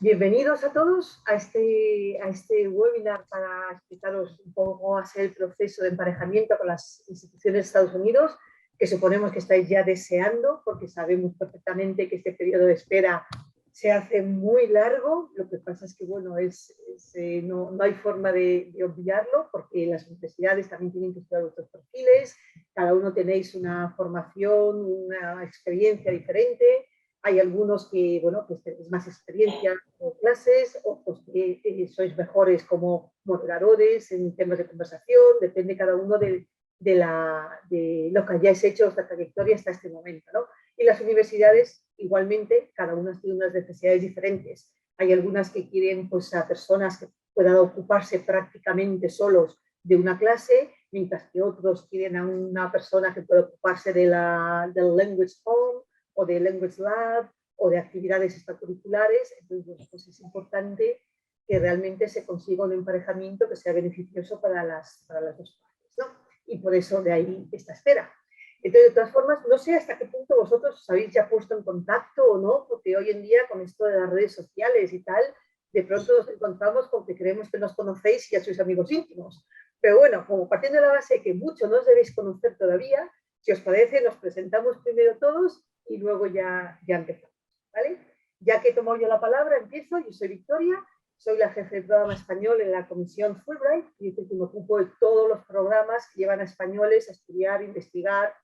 Bienvenidos a todos a este webinar para explicaros un poco cómo va a ser el proceso de emparejamiento con las instituciones de Estados Unidos, que suponemos que estáis ya deseando, porque sabemos perfectamente que este periodo de espera se hace muy largo. Lo que pasa es que, bueno, no hay forma de obviarlo, porque las universidades también tienen que estudiar vuestros perfiles, cada uno tenéis una formación, una experiencia diferente. Hay algunos que, bueno, pues tenéis más experiencia en clases, otros que sois mejores como moderadores en temas de conversación, depende cada uno de lo que hayáis hecho, esta trayectoria hasta este momento, ¿no? Y las universidades, igualmente, cada una tiene unas necesidades diferentes. Hay algunas que quieren, pues, a personas que puedan ocuparse prácticamente solos de una clase, mientras que otros quieren a una persona que pueda ocuparse del language home o de Language Lab o de actividades extracurriculares. Entonces, pues es importante que realmente se consiga un emparejamiento que sea beneficioso para las dos partes, ¿no? Y por eso de ahí esta espera. Entonces, de todas formas, no sé hasta qué punto vosotros os habéis ya puesto en contacto o no, porque hoy en día con esto de las redes sociales y tal, de pronto nos encontramos con que creemos que nos conocéis y ya sois amigos íntimos. Pero bueno, como partiendo de la base de que muchos no os debéis conocer todavía, si os parece, nos presentamos primero todos y luego ya empezamos, ¿vale? Ya que he tomado yo la palabra, empiezo. Yo soy Victoria, soy la jefe de programa español en la Comisión Fulbright, y que me ocupo de todos los programas que llevan a españoles a estudiar, investigar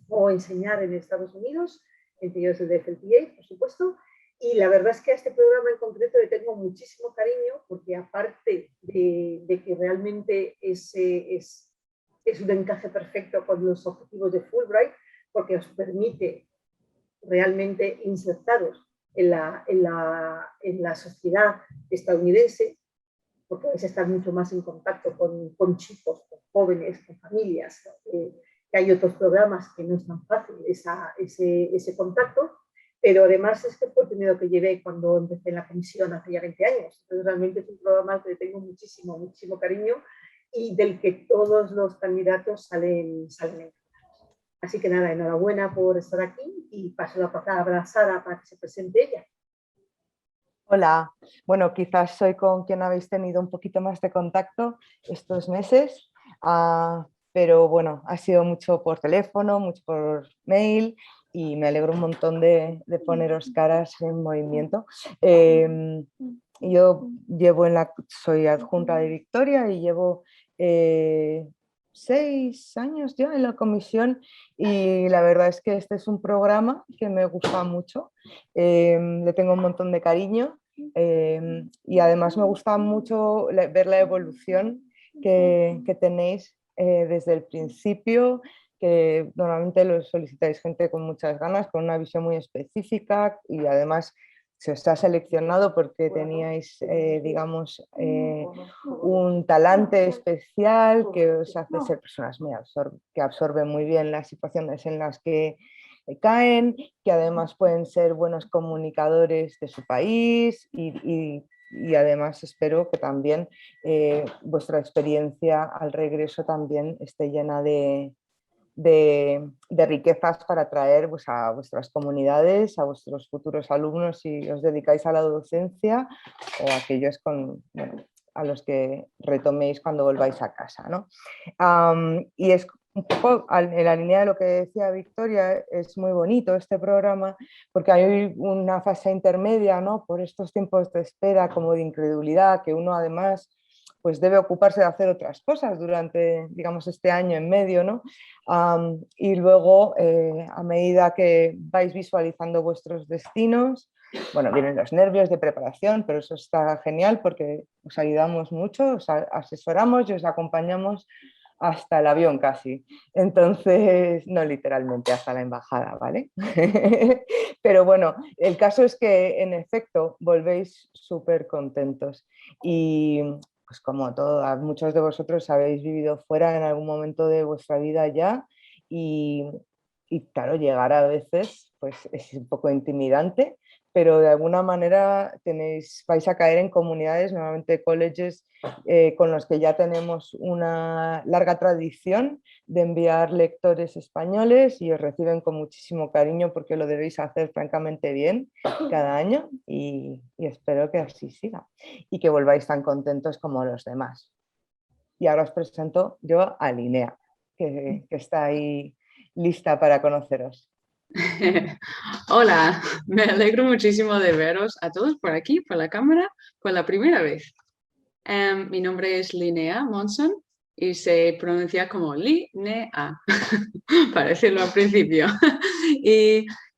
o enseñar en Estados Unidos, entre ellos el de FLPA, por supuesto. Y la verdad es que a este programa en concreto le tengo muchísimo cariño, porque aparte de que realmente es un encaje perfecto con los objetivos de Fulbright, porque os permite realmente insertados en la sociedad estadounidense, porque vais a estar mucho más en contacto con chicos, con jóvenes, con familias, que hay otros programas que no es tan fácil ese contacto, pero además es que fue el primero que llevé cuando empecé en la comisión hace ya 20 años. Entonces realmente es un programa al que le tengo muchísimo, muchísimo cariño y del que todos los candidatos salen. Así que nada, enhorabuena por estar aquí y paso la palabra a Sara para que se presente ella. Hola, bueno, quizás soy con quien habéis tenido un poquito más de contacto estos meses, pero bueno, ha sido mucho por teléfono, mucho por mail y me alegro un montón de poneros caras en movimiento. Yo soy adjunta de Victoria y llevo 6 años ya en la comisión y la verdad es que este es un programa que me gusta mucho, le tengo un montón de cariño. Y además me gusta mucho ver la evolución que tenéis desde el principio, que normalmente lo solicitáis gente con muchas ganas, con una visión muy específica y además se os ha seleccionado porque teníais, digamos, un talante especial que os hace ser personas que absorben muy bien las situaciones en las que caen, que además pueden ser buenos comunicadores de su país y además espero que también vuestra experiencia al regreso también esté llena de riquezas para traer, pues, a vuestras comunidades, a vuestros futuros alumnos si os dedicáis a la docencia o a aquellos bueno, a los que retoméis cuando volváis a casa, ¿no? Y es un poco en la línea de lo que decía Victoria, es muy bonito este programa porque hay una fase intermedia, ¿no? Por estos tiempos de espera, como de incredulidad, que uno además pues debe ocuparse de hacer otras cosas durante, digamos, este año en medio, ¿no? Y luego, a medida que vais visualizando vuestros destinos, bueno, vienen los nervios de preparación, pero eso está genial porque os ayudamos mucho, os asesoramos y os acompañamos hasta el avión casi. Entonces, no literalmente hasta la embajada, ¿vale? Pero bueno, el caso es que en efecto volvéis súper contentos y pues como muchos de vosotros habéis vivido fuera en algún momento de vuestra vida ya y claro, llegar a veces pues es un poco intimidante, pero de alguna manera vais a caer en comunidades, normalmente colleges, con los que ya tenemos una larga tradición de enviar lectores españoles y os reciben con muchísimo cariño porque lo debéis hacer francamente bien cada año y espero que así siga y que volváis tan contentos como los demás. Y ahora os presento yo a Linnea, que está ahí lista para conoceros. Hola, me alegro muchísimo de veros a todos por aquí, por la cámara, por la primera vez. Mi nombre es Linnea Monson y se pronuncia como Linnea, para decirlo al principio.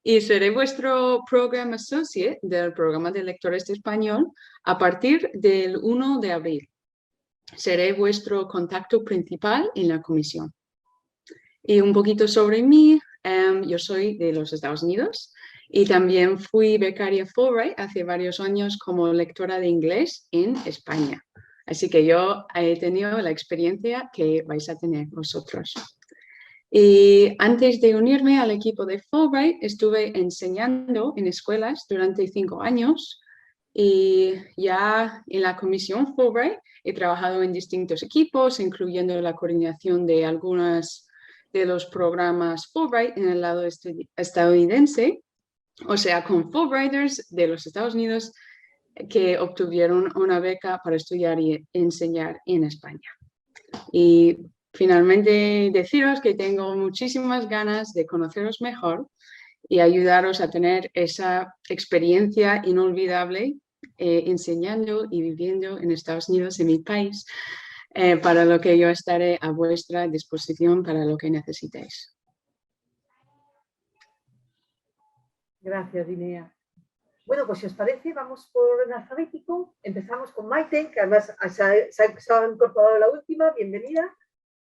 y seré vuestro Program Associate del programa de lectores de español a partir del 1 de abril. Seré vuestro contacto principal en la comisión. Y un poquito sobre mí, yo soy de los Estados Unidos y también fui becaria Fulbright hace varios años como lectora de inglés en España. Así que yo he tenido la experiencia que vais a tener vosotros. Y antes de unirme al equipo de Fulbright, estuve enseñando en escuelas durante 5 años y ya en la comisión Fulbright he trabajado en distintos equipos, incluyendo la coordinación de algunos de los programas Fulbright en el lado estadounidense, o sea, con Fulbrighters de los Estados Unidos que obtuvieron una beca para estudiar y enseñar en España. Y finalmente deciros que tengo muchísimas ganas de conoceros mejor y ayudaros a tener esa experiencia inolvidable enseñando y viviendo en Estados Unidos, en mi país, para lo que yo estaré a vuestra disposición para lo que necesitéis. Gracias, Linnea. Bueno, pues si os parece, vamos por orden alfabético. Empezamos con Maite, que además se ha incorporado la última, bienvenida.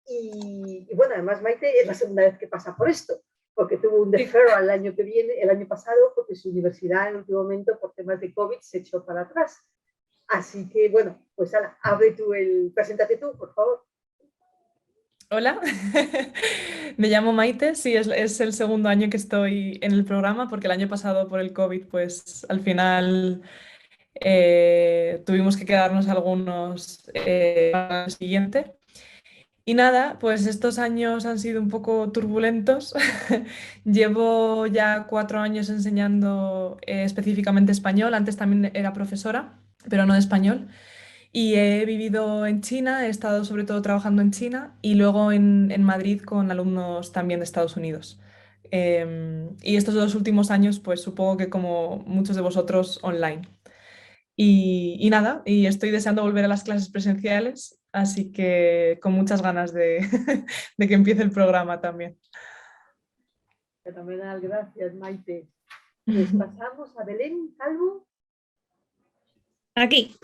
Y bueno, además Maite es la segunda vez que pasa por esto, porque tuvo un deferral el año pasado, porque su universidad en el último momento, por temas de COVID, se echó para atrás. Así que bueno, pues Ana, preséntate tú, por favor. Hola, me llamo Maite, sí, es el segundo año que estoy en el programa porque el año pasado por el COVID pues al final tuvimos que quedarnos algunos para el siguiente. Y nada, pues estos años han sido un poco turbulentos. Llevo ya 4 años enseñando específicamente español, antes también era profesora, pero no de español. Y he vivido en China, he estado sobre todo trabajando en China y luego en Madrid con alumnos también de Estados Unidos. Y estos 2 últimos años, pues supongo que como muchos de vosotros, online. Y nada, y estoy deseando volver a las clases presenciales, así que con muchas ganas de, de que empiece el programa también. Fenomenal, gracias, Maite. Pues pasamos a Belén Calvo. Aquí.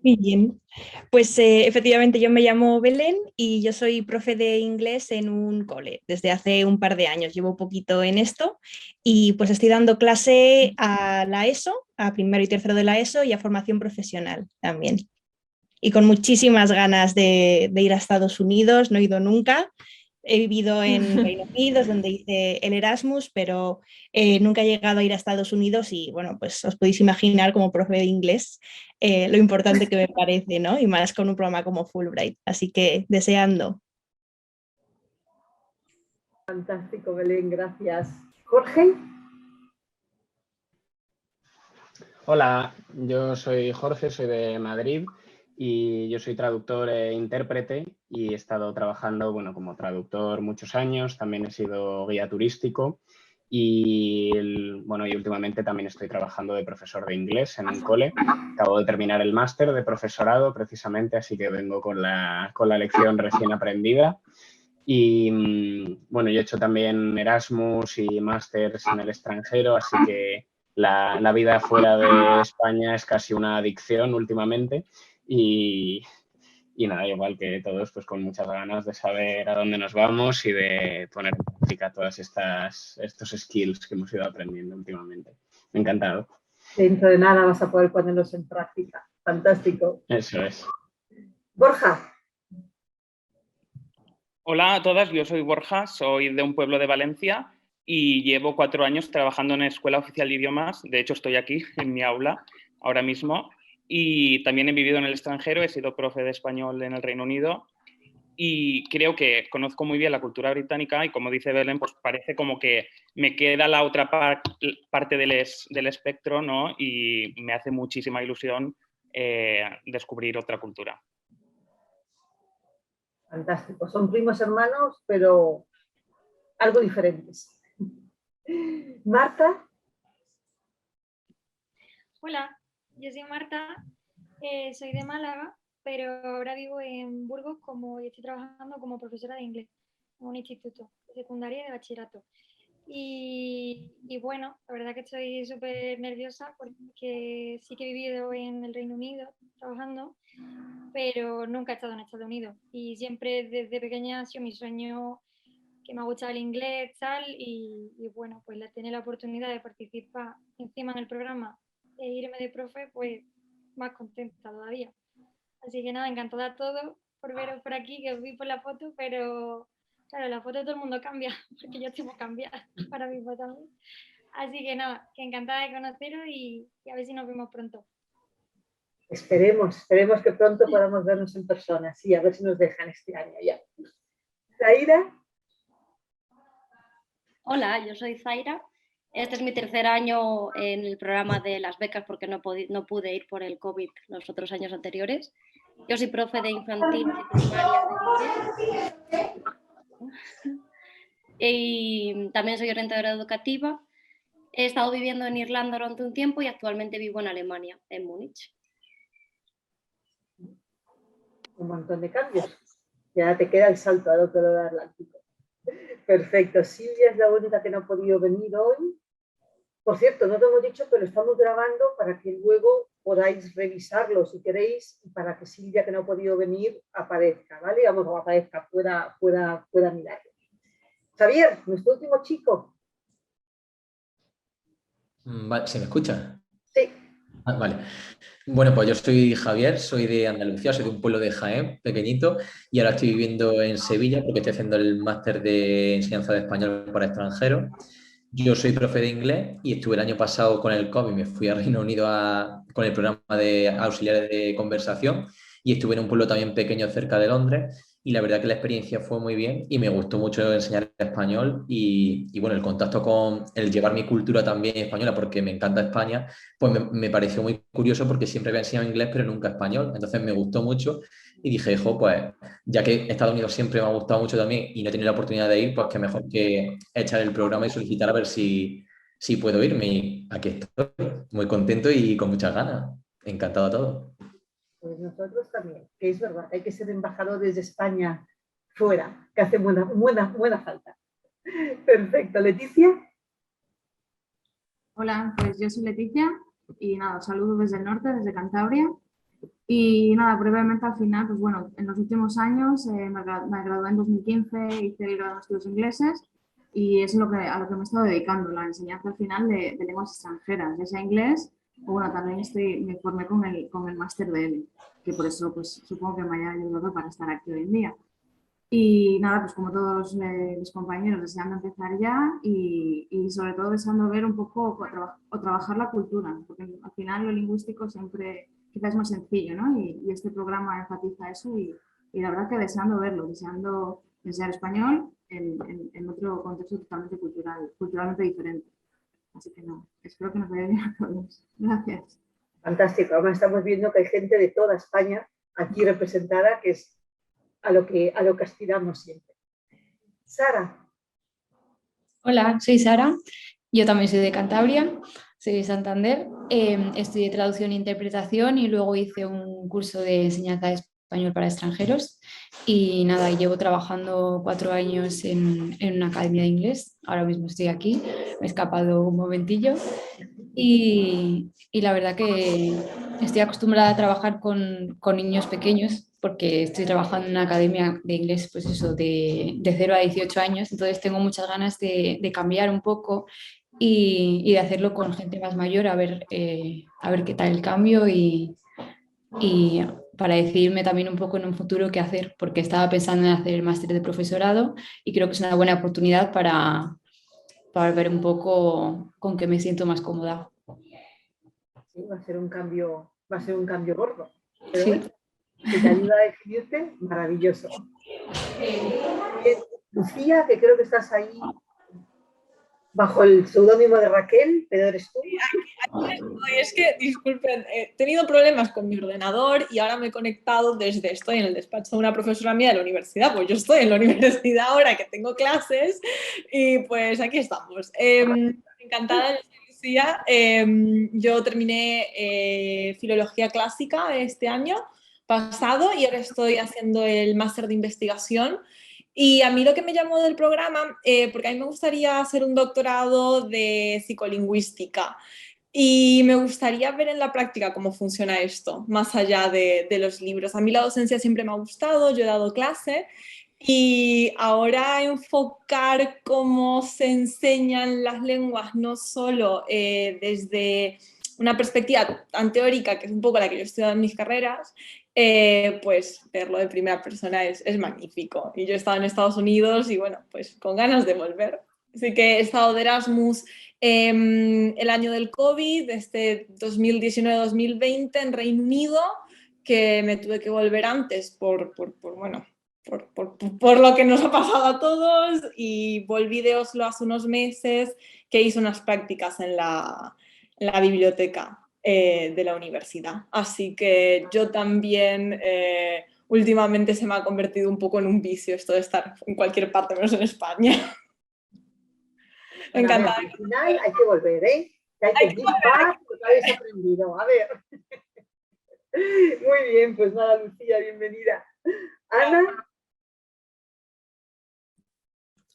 Muy bien. Pues efectivamente yo me llamo Belén y yo soy profe de inglés en un cole desde hace un par de años. Llevo un poquito en esto y pues estoy dando clase a la ESO, a primero y tercero de la ESO y a formación profesional también. Y con muchísimas ganas de ir a Estados Unidos, no he ido nunca. He vivido en Reino Unido, donde hice el Erasmus, pero nunca he llegado a ir a Estados Unidos y bueno, pues os podéis imaginar como profe de inglés lo importante que me parece, ¿no? Y más con un programa como Fulbright. Así que deseando. Fantástico, Belén, gracias. Jorge. Hola, yo soy Jorge, soy de Madrid y yo soy traductor e intérprete y he estado trabajando, bueno, como traductor muchos años, también he sido guía turístico y, bueno, y últimamente también estoy trabajando de profesor de inglés en un cole. Acabo de terminar el máster de profesorado precisamente, así que vengo con la lección recién aprendida. Y bueno, yo he hecho también Erasmus y másters en el extranjero, así que la vida fuera de España es casi una adicción últimamente y nada, igual que todos, pues con muchas ganas de saber a dónde nos vamos y de poner en práctica todas estos skills que hemos ido aprendiendo últimamente. Me ha encantado. Dentro de nada vas a poder ponerlos en práctica. Fantástico. Eso es. Borja. Hola a todas, yo soy Borja, soy de un pueblo de Valencia y llevo 4 años trabajando en Escuela Oficial de Idiomas. De hecho, estoy aquí en mi aula ahora mismo y también he vivido en el extranjero, he sido profe de español en el Reino Unido y creo que conozco muy bien la cultura británica y, como dice Belén, pues parece como que me queda la otra parte del espectro, ¿no? Y me hace muchísima ilusión descubrir otra cultura. Fantástico. Son primos hermanos, pero algo diferentes. Marta. Hola, yo soy Marta, soy de Málaga, pero ahora vivo en Burgos y estoy trabajando como profesora de inglés en un instituto de secundaria y de bachillerato. Y bueno, la verdad que estoy súper nerviosa porque sí que he vivido en el Reino Unido trabajando, pero nunca he estado en Estados Unidos. Y siempre desde pequeña ha sido mi sueño, que me ha gustado el inglés tal, y bueno, pues tener la oportunidad de participar encima en el programa e irme de profe, pues más contenta todavía. Así que nada, encantada a todos por veros por aquí, que os vi por la foto, pero claro, la foto todo el mundo cambia, porque yo tengo que cambiar para mi foto también. Así que nada, que encantada de conoceros y a ver si nos vemos pronto. Esperemos que pronto podamos vernos en persona, sí, a ver si nos dejan este año ya. Zaira. Hola, yo soy Zaira. Este es mi tercer año en el programa de las becas porque no pude ir por el COVID los otros años anteriores. Yo soy profe de infantil y primaria y también soy orientadora educativa. He estado viviendo en Irlanda durante un tiempo y actualmente vivo en Alemania, en Múnich. Un montón de cambios. Ya te queda el salto al otro lado del Atlántico. Perfecto. Silvia es la única que no ha podido venir hoy. Por cierto, no te hemos dicho, pero estamos grabando para que luego podáis revisarlo si queréis y para que Silvia, que no ha podido venir, aparezca, ¿vale? Vamos, o aparezca, pueda mirarlo. Javier, nuestro último chico. Vale, ¿se me escucha? Sí. Ah, vale. Bueno, pues yo soy Javier, soy de Andalucía, soy de un pueblo de Jaén, pequeñito, y ahora estoy viviendo en Sevilla porque estoy haciendo el máster de enseñanza de español para extranjeros. Yo soy profe de inglés y estuve el año pasado con el COVID, me fui a Reino Unido con el programa de auxiliares de conversación y estuve en un pueblo también pequeño cerca de Londres y la verdad que la experiencia fue muy bien y me gustó mucho enseñar español y bueno, el contacto con el llevar mi cultura también española porque me encanta España, pues me pareció muy curioso porque siempre había enseñado inglés pero nunca español, entonces me gustó mucho y dije, pues ya que Estados Unidos siempre me ha gustado mucho también y no he tenido la oportunidad de ir, pues qué mejor que echar el programa y solicitar a ver si puedo irme. Y aquí estoy, muy contento y con muchas ganas. Encantado a todos. Pues nosotros también, que es verdad, hay que ser embajadores de España fuera, que hace buena falta. Perfecto. Leticia. Hola, pues yo soy Leticia y nada, os saludo desde el norte, desde Cantabria. Y nada, brevemente al final, pues bueno, en los últimos años me gradué en 2015, hice el grado de estudios ingleses y es a lo que me he estado dedicando, la enseñanza al final de lenguas extranjeras, ya sea inglés o bueno, también me formé con el máster de ELE, que por eso pues supongo que me haya ayudado para estar aquí hoy en día. Y nada, pues como todos mis compañeros, deseando empezar ya y sobre todo deseando ver un poco o trabajar la cultura, porque al final lo lingüístico siempre quizás es más sencillo, ¿no? Y este programa enfatiza eso y la verdad que deseando verlo, deseando enseñar español en otro contexto totalmente culturalmente diferente. Así que no, espero que nos vaya bien a todos. Gracias. Fantástico. Además estamos viendo que hay gente de toda España aquí representada, que es a lo que aspiramos siempre. Sara. Hola, soy Sara. Yo también soy de Cantabria, soy de Santander. Estudié traducción e interpretación y luego hice un curso de enseñanza de español para extranjeros. Y nada, llevo trabajando 4 años en una academia de inglés. Ahora mismo estoy aquí, me he escapado un momentillo. Y la verdad que estoy acostumbrada a trabajar con niños pequeños porque estoy trabajando en una academia de inglés, pues eso, de 0 a 18 años. Entonces tengo muchas ganas de cambiar un poco y de hacerlo con gente más mayor, a ver qué tal el cambio y para decidirme también un poco en un futuro qué hacer, porque estaba pensando en hacer el máster de profesorado y creo que es una buena oportunidad para para ver un poco con qué me siento más cómoda. Sí, va a ser un cambio gordo. Pero Sí. bueno, si te ayuda a definirte, maravilloso. Lucía, que creo que estás ahí bajo el seudónimo de Raquel, pero eres tú. Aquí estoy. Es que, disculpen, he tenido problemas con mi ordenador y ahora me he conectado estoy en el despacho de una profesora mía de la universidad, pues yo estoy en la universidad ahora que tengo clases y pues aquí estamos. Encantada, yo soy Lucía. Yo terminé Filología Clásica este año pasado y ahora estoy haciendo el máster de investigación. Y a mí lo que me llamó del programa, porque a mí me gustaría hacer un doctorado de psicolingüística y me gustaría ver en la práctica cómo funciona esto, más allá de los libros. A mí la docencia siempre me ha gustado, yo he dado clase y ahora enfocar cómo se enseñan las lenguas, no solo desde una perspectiva tan teórica, que es un poco la que yo he estudiado en mis carreras, pues verlo de primera persona es magnífico. Y yo he estado en Estados Unidos y bueno, pues con ganas de volver. Así que he estado de Erasmus el año del COVID, este 2019-2020 en Reino Unido, que me tuve que volver antes por lo que nos ha pasado a todos, y volví de Oslo hace unos meses, que hice unas prácticas en la biblioteca de la universidad. Así que yo también últimamente se me ha convertido un poco en un vicio esto de estar en cualquier parte menos en España. Bueno, Encantada. al final hay que volver, ¿eh? Hay que give back lo que habéis aprendido. A ver. Muy bien, pues nada, Lucía, bienvenida. Ana.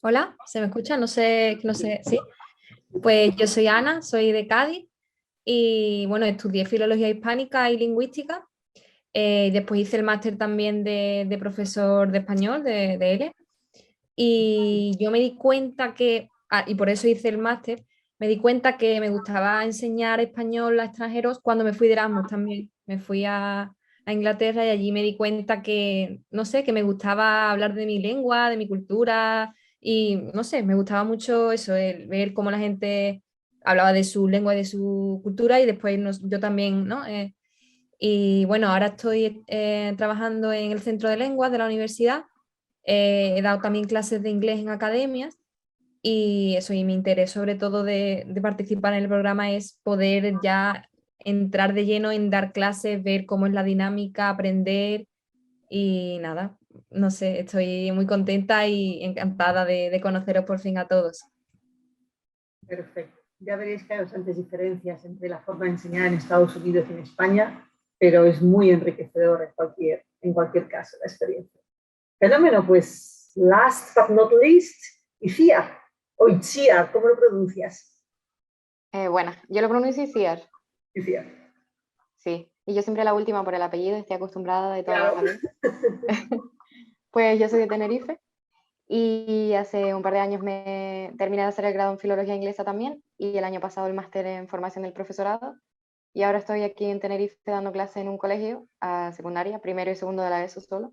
Hola, ¿se me escucha? No sé, ¿sí? Pues yo soy Ana, soy de Cádiz y bueno, estudié Filología Hispánica y Lingüística. Después hice el máster también de profesor de español, de L. Y yo me di cuenta que, y por eso hice el máster, me di cuenta que me gustaba enseñar español a extranjeros cuando me fui de Erasmus también. Me fui a Inglaterra y allí me di cuenta que, no sé, que me gustaba hablar de mi lengua, de mi cultura y, no sé, me gustaba mucho eso, el ver cómo la gente hablaba de su lengua y de su cultura y después yo también, ¿no? Y bueno, ahora estoy trabajando en el Centro de Lenguas de la universidad. He dado también clases de inglés en academias y eso, y mi interés sobre todo de participar en el programa es poder ya entrar de lleno en dar clases, ver cómo es la dinámica, aprender y nada, no sé, estoy muy contenta y encantada de conoceros por fin a todos. Perfecto. Ya veréis que hay bastantes diferencias entre la forma de enseñar en Estados Unidos y en España, pero es muy enriquecedor en cualquier caso la experiencia. Fenómeno, pues, last but not least, Itziar, o Itziar, ¿cómo lo pronuncias? Bueno, yo lo pronuncio Itziar. Itziar. Sí, y yo siempre la última por el apellido, estoy acostumbrada de toda la vida. Pues yo soy de Tenerife y hace un par de años me terminé de hacer el grado en Filología Inglesa también y el año pasado el máster en Formación del Profesorado y ahora estoy aquí en Tenerife dando clase en un colegio a secundaria, primero y segundo de la ESO solo.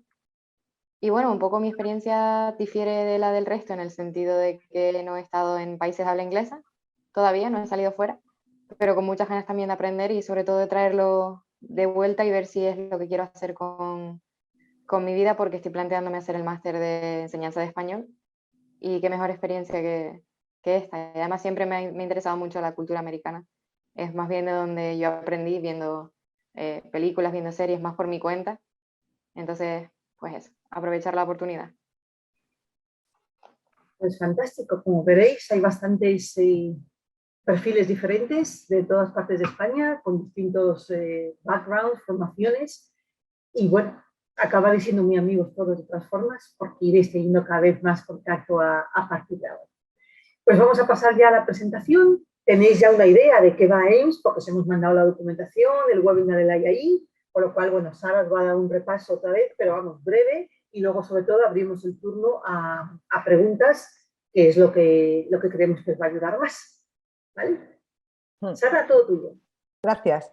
Y bueno, un poco mi experiencia difiere de la del resto en el sentido de que no he estado en países de habla inglesa, todavía no he salido fuera, pero con muchas ganas también de aprender y sobre todo de traerlo de vuelta y ver si es lo que quiero hacer con mi vida, porque estoy planteándome hacer el máster de enseñanza de español y qué mejor experiencia que esta. Y además siempre me ha interesado mucho la cultura americana, es más bien de donde yo aprendí viendo películas, viendo series más por mi cuenta, entonces pues eso, aprovechar la oportunidad. Pues fantástico, como veréis hay bastantes perfiles diferentes de todas partes de España, con distintos backgrounds, formaciones, y bueno, acabaréis siendo muy amigos todos de todas formas, porque iréis teniendo cada vez más contacto a partir de ahora. Pues vamos a pasar ya a la presentación. Tenéis ya una idea de qué va AIMS, porque os hemos mandado la documentación, el webinar del IAI, por lo cual, bueno, Sara os va a dar un repaso otra vez, pero vamos, breve, y luego sobre todo abrimos el turno a preguntas, que es lo que creemos que os va a ayudar más. ¿Vale? Sara, todo tuyo. Gracias.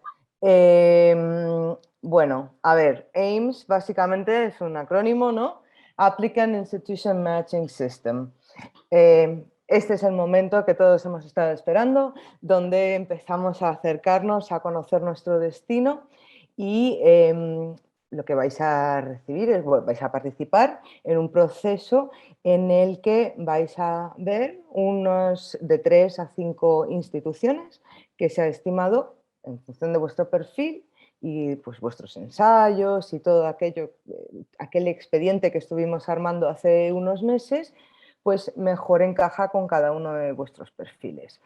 Bueno, a ver, AIMS básicamente es un acrónimo, ¿no? Applicant Institution Matching System. este es el momento que todos hemos estado esperando, donde empezamos a acercarnos a conocer nuestro destino y lo que vais a recibir es, vais a participar en un proceso en el que vais a ver unos de 3 a 5 instituciones que se ha estimado en función de vuestro perfil y pues vuestros ensayos y todo aquello, aquel expediente que estuvimos armando hace unos meses, pues mejor encaja con cada uno de vuestros perfiles.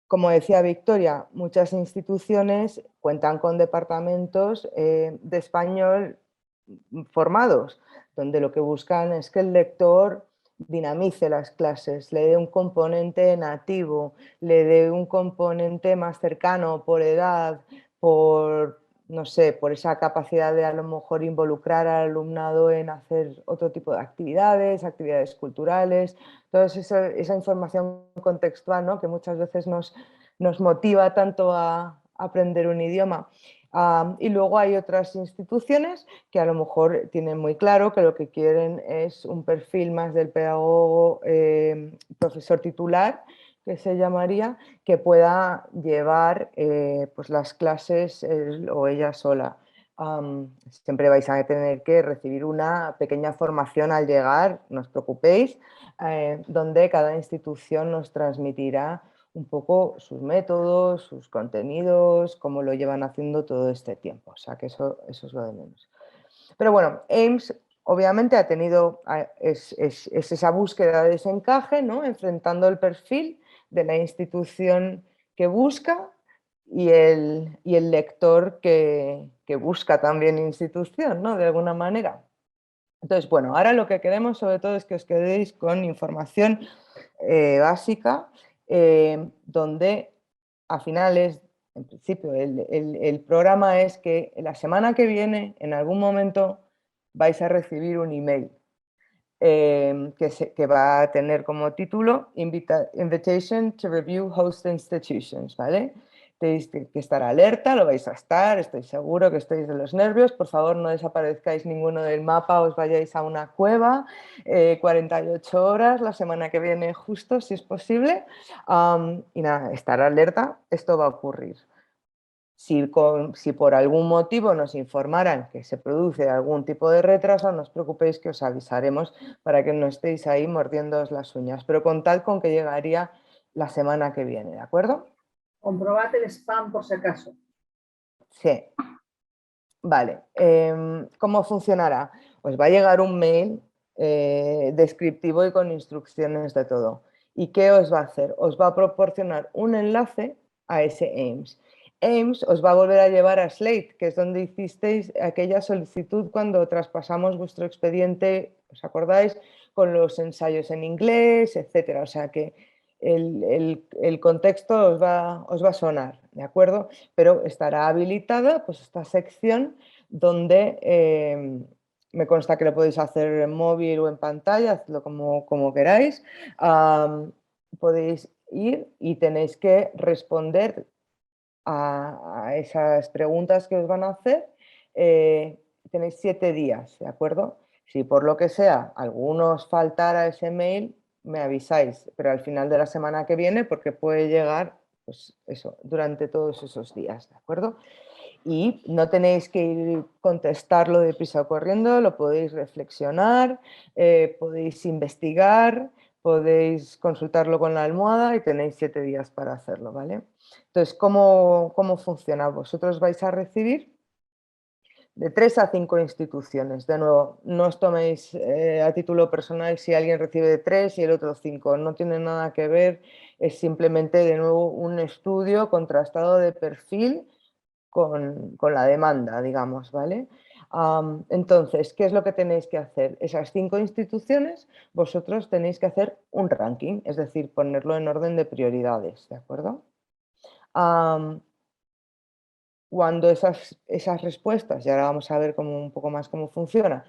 Como decía Victoria, muchas instituciones cuentan con departamentos de español formados, donde lo que buscan es que el lector dinamice las clases, le dé un componente nativo, le dé un componente más cercano por edad, por, no sé, por esa capacidad de a lo mejor involucrar al alumnado en hacer otro tipo de actividades, actividades culturales, toda esa información contextual, ¿no?, que muchas veces nos motiva tanto a aprender un idioma. Y luego hay otras instituciones que a lo mejor tienen muy claro que lo que quieren es un perfil más del pedagogo profesor titular, que se llamaría, que pueda llevar pues las clases él o ella sola. Siempre vais a tener que recibir una pequeña formación al llegar, no os preocupéis, donde cada institución nos transmitirá un poco sus métodos, sus contenidos, cómo lo llevan haciendo todo este tiempo. O sea que eso es lo de menos. Pero bueno, AIMS obviamente ha tenido, es esa búsqueda de ese encaje, ¿no?, enfrentando el perfil de la institución que busca y el lector que busca también institución, ¿no?, de alguna manera. Entonces, bueno, ahora lo que queremos sobre todo es que os quedéis con información básica, donde a finales, en principio, el programa es que la semana que viene, en algún momento, vais a recibir un email que va a tener como título Invitation to Review Host Institutions, ¿vale? Tenéis que estar alerta, lo vais a estar, estoy seguro que estáis de los nervios, por favor no desaparezcáis ninguno del mapa, os vayáis a una cueva, 48 horas la semana que viene justo, si es posible, y nada, estar alerta, esto va a ocurrir. Si por algún motivo nos informaran que se produce algún tipo de retraso, no os preocupéis que os avisaremos para que no estéis ahí mordiéndoos las uñas, pero contad con que llegaría la semana que viene, ¿de acuerdo? Comprobad el spam por si acaso. Sí. Vale. ¿Cómo funcionará? Os va a llegar un mail descriptivo y con instrucciones de todo. ¿Y qué os va a hacer? Os va a proporcionar un enlace a ese AIMS. AIMS os va a volver a llevar a Slate, que es donde hicisteis aquella solicitud cuando traspasamos vuestro expediente, ¿os acordáis? Con los ensayos en inglés, etcétera. O sea que el contexto os va a sonar, ¿de acuerdo? Pero estará habilitada pues esta sección donde me consta que lo podéis hacer en móvil o en pantalla, hacedlo como queráis. Podéis ir y tenéis que responder a esas preguntas que os van a hacer. Tenéis 7 días, ¿de acuerdo? Si por lo que sea algunos faltara ese mail, me avisáis, pero al final de la semana que viene, porque puede llegar, pues eso, durante todos esos días, ¿de acuerdo? Y no tenéis que ir contestarlo deprisa o corriendo, lo podéis reflexionar, podéis investigar, podéis consultarlo con la almohada y tenéis 7 días para hacerlo, ¿vale? Entonces, ¿cómo funciona? Vosotros vais a recibir de 3 a 5 instituciones. De nuevo, no os toméis a título personal si alguien recibe 3 y el otro 5. No tiene nada que ver, es simplemente de nuevo un estudio contrastado de perfil con la demanda, digamos, ¿vale? Entonces, ¿qué es lo que tenéis que hacer? Esas 5 instituciones, vosotros tenéis que hacer un ranking, es decir, ponerlo en orden de prioridades, ¿de acuerdo? Cuando esas respuestas, y ahora vamos a ver un poco más cómo funciona,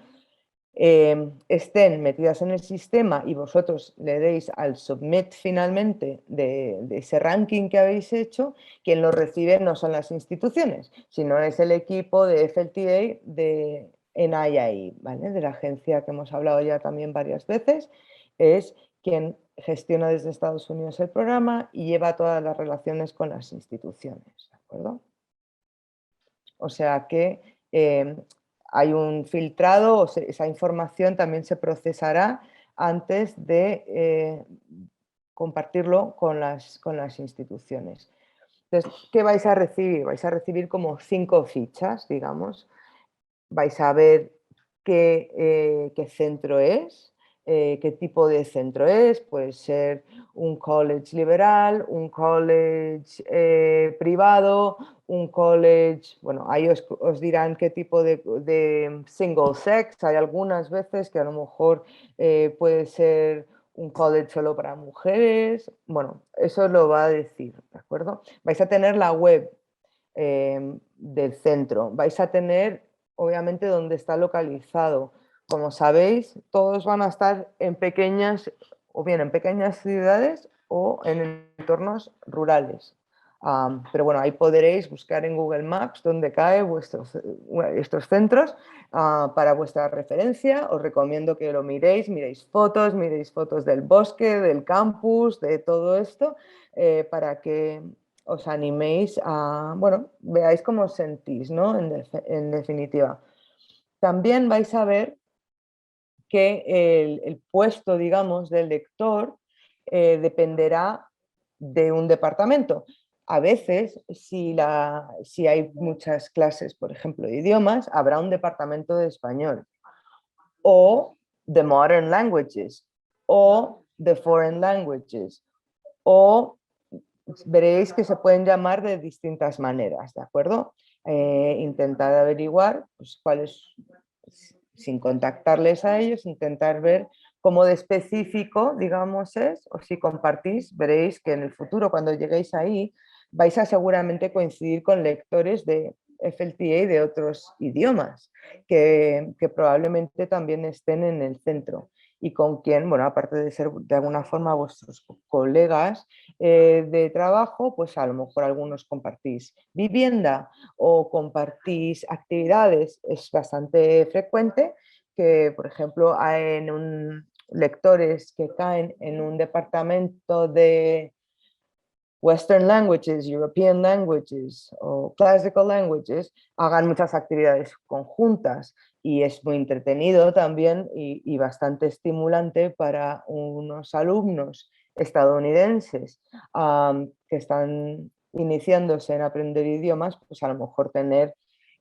estén metidas en el sistema y vosotros le deis al submit finalmente de ese ranking que habéis hecho, quien lo recibe no son las instituciones, sino es el equipo de FLTA de NII, ¿vale? De la agencia que hemos hablado ya también varias veces es quien gestiona desde Estados Unidos el programa y lleva todas las relaciones con las instituciones, ¿de acuerdo? O sea que hay un filtrado, esa información también se procesará antes de compartirlo con las instituciones. Entonces, ¿qué vais a recibir? Vais a recibir como 5 fichas, digamos. Vais a ver qué centro es, qué tipo de centro es. Puede ser un college liberal, un college privado, un college, bueno, ahí os dirán qué tipo de single sex. Hay algunas veces que a lo mejor puede ser un college solo para mujeres. Bueno, eso lo va a decir, ¿de acuerdo? Vais a tener la web del centro, vais a tener obviamente dónde está localizado. Como sabéis, todos van a estar en pequeñas, o bien en pequeñas ciudades o en entornos rurales. Pero bueno, ahí podréis buscar en Google Maps dónde caen estos centros para vuestra referencia. Os recomiendo que lo miréis fotos del bosque, del campus, de todo esto, para que os animéis a, bueno, veáis cómo os sentís, ¿no? En definitiva. También vais a ver que el puesto, digamos, del lector dependerá de un departamento. A veces, si hay muchas clases, por ejemplo, de idiomas, habrá un departamento de español, o de Modern Languages, o de Foreign Languages, o veréis que se pueden llamar de distintas maneras, ¿de acuerdo? Intentad averiguar pues, cuáles, sin contactarles a ellos, intentar ver cómo de específico, digamos, es, o si compartís, veréis que en el futuro, cuando lleguéis ahí, vais a seguramente coincidir con lectores de FLTA de otros idiomas, que probablemente también estén en el centro y con quien, bueno, aparte de ser de alguna forma vuestros colegas de trabajo, pues a lo mejor algunos compartís vivienda o compartís actividades. Es bastante frecuente que, por ejemplo, hay lectores que caen en un departamento de Western Languages, European Languages o Classical Languages, hagan muchas actividades conjuntas, y es muy entretenido también y bastante estimulante para unos alumnos estadounidenses que están iniciándose en aprender idiomas, pues a lo mejor tener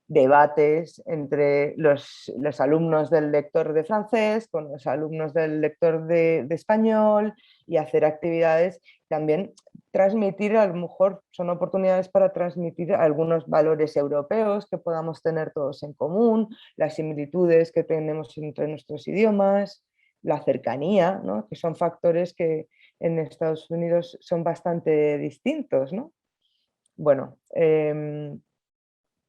debates entre los alumnos del lector de francés con los alumnos del lector de español, y hacer actividades. También transmitir, a lo mejor son oportunidades para transmitir algunos valores europeos que podamos tener todos en común, las similitudes que tenemos entre nuestros idiomas, la cercanía, ¿no? Que son factores que en Estados Unidos son bastante distintos, ¿no? Bueno,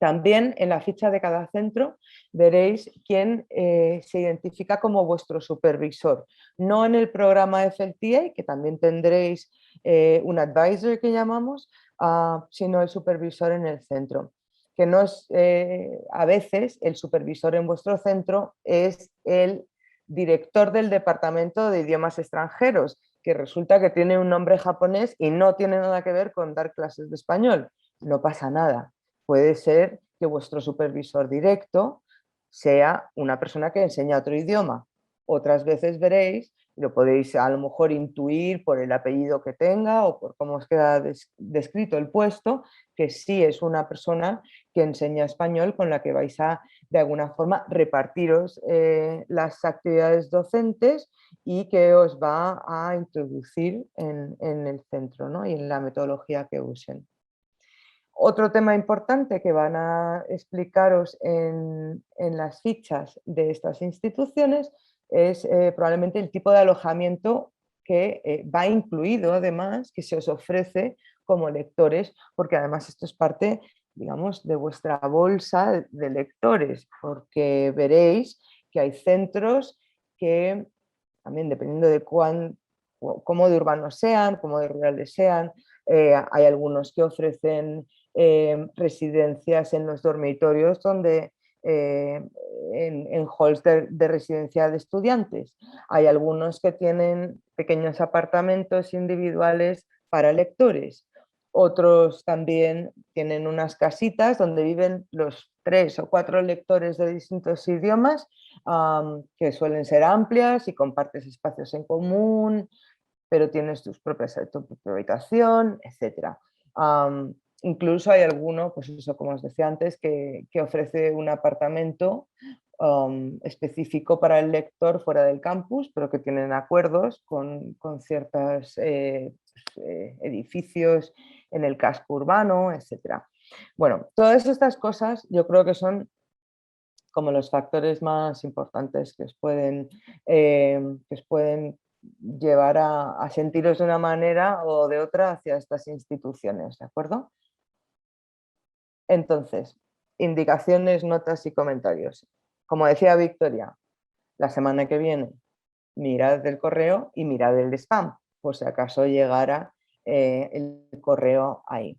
también en la ficha de cada centro veréis quién se identifica como vuestro supervisor. No en el programa FLTA, que también tendréis un advisor que llamamos, sino el supervisor en el centro. Que no es, a veces el supervisor en vuestro centro es el director del departamento de idiomas extranjeros, que resulta que tiene un nombre japonés y no tiene nada que ver con dar clases de español. No pasa nada. Puede ser que vuestro supervisor directo sea una persona que enseña otro idioma. Otras veces veréis, lo podéis a lo mejor intuir por el apellido que tenga o por cómo os queda descrito el puesto, que sí es una persona que enseña español, con la que vais a, de alguna forma, repartiros las actividades docentes y que os va a introducir en el centro, ¿no? Y en la metodología que usen. Otro tema importante que van a explicaros en las fichas de estas instituciones es probablemente el tipo de alojamiento que va incluido, además, que se os ofrece como lectores, porque además esto es parte, digamos, de vuestra bolsa de lectores, porque veréis que hay centros que, también dependiendo de cómo de urbanos sean, cómo de rurales sean, hay algunos que ofrecen residencias en los dormitorios donde en halls de residencia de estudiantes. Hay algunos que tienen pequeños apartamentos individuales para lectores. Otros también tienen unas casitas donde viven los 3 o 4 lectores de distintos idiomas, que suelen ser amplias y compartes espacios en común, pero tienes tu propia habitación, etc. Incluso hay alguno, pues eso, como os decía antes, que ofrece un apartamento específico para el lector fuera del campus, pero que tienen acuerdos con ciertos edificios en el casco urbano, etc. Bueno, todas estas cosas yo creo que son como los factores más importantes que os pueden llevar a sentiros de una manera o de otra hacia estas instituciones, ¿de acuerdo? Entonces, indicaciones, notas y comentarios. Como decía Victoria, la semana que viene mirad el correo y mirad el spam, por si acaso llegara el correo ahí.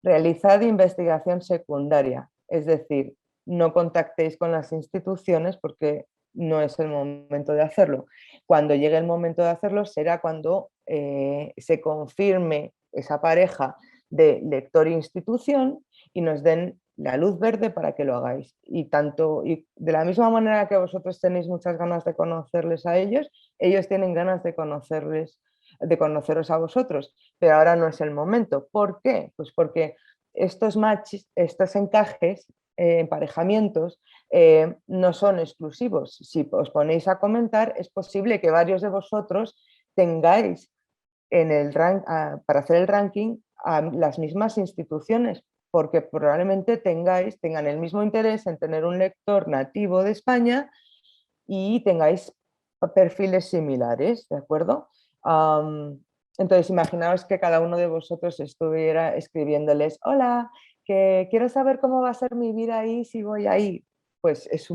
Realizad investigación secundaria, es decir, no contactéis con las instituciones porque no es el momento de hacerlo. Cuando llegue el momento de hacerlo será cuando se confirme esa pareja de lector-institución y nos den la luz verde para que lo hagáis. Y de la misma manera que vosotros tenéis muchas ganas de conocerles a ellos, ellos tienen ganas de conoceros a vosotros, pero ahora no es el momento. ¿Por qué? Pues porque estos matches, estos encajes, emparejamientos, no son exclusivos. Si os ponéis a comentar, es posible que varios de vosotros tengáis para hacer el ranking a las mismas instituciones, porque probablemente tengan el mismo interés en tener un lector nativo de España y tengáis perfiles similares, ¿de acuerdo? Entonces imaginaos que cada uno de vosotros estuviera escribiéndoles: hola, que quiero saber cómo va a ser mi vida ahí si voy ahí. Pues es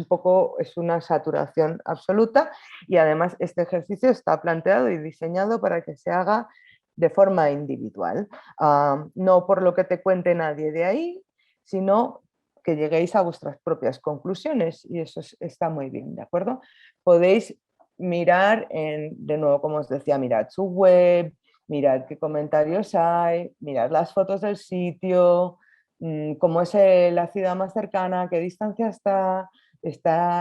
una saturación absoluta, y además este ejercicio está planteado y diseñado para que se haga de forma individual, no por lo que te cuente nadie de ahí, sino que lleguéis a vuestras propias conclusiones, y eso está muy bien, ¿de acuerdo? Podéis mirar, de nuevo, como os decía, mirad su web, mirad qué comentarios hay, mirad las fotos del sitio, cómo es la ciudad más cercana, qué distancia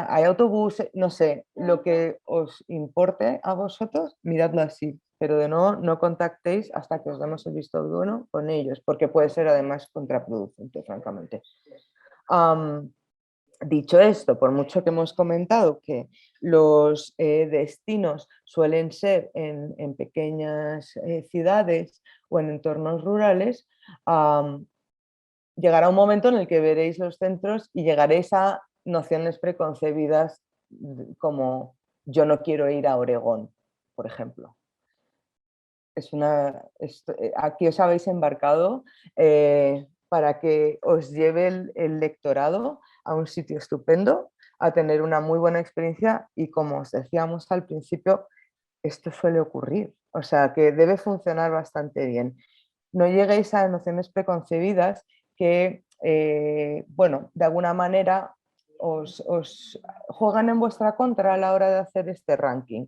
hay autobús, no sé, lo que os importe a vosotros, miradlo así, pero de nuevo no contactéis hasta que os demos el visto bueno con ellos, porque puede ser además contraproducente, francamente. Dicho esto, por mucho que hemos comentado que los destinos suelen ser en pequeñas ciudades o en entornos rurales, llegará un momento en el que veréis los centros y llegaréis a nociones preconcebidas como: yo no quiero ir a Oregón, por ejemplo. Aquí os habéis embarcado para que os lleve el lectorado a un sitio estupendo, a tener una muy buena experiencia, y como os decíamos al principio, esto suele ocurrir, o sea que debe funcionar bastante bien. No lleguéis a nociones preconcebidas que, bueno, de alguna manera os juegan en vuestra contra a la hora de hacer este ranking.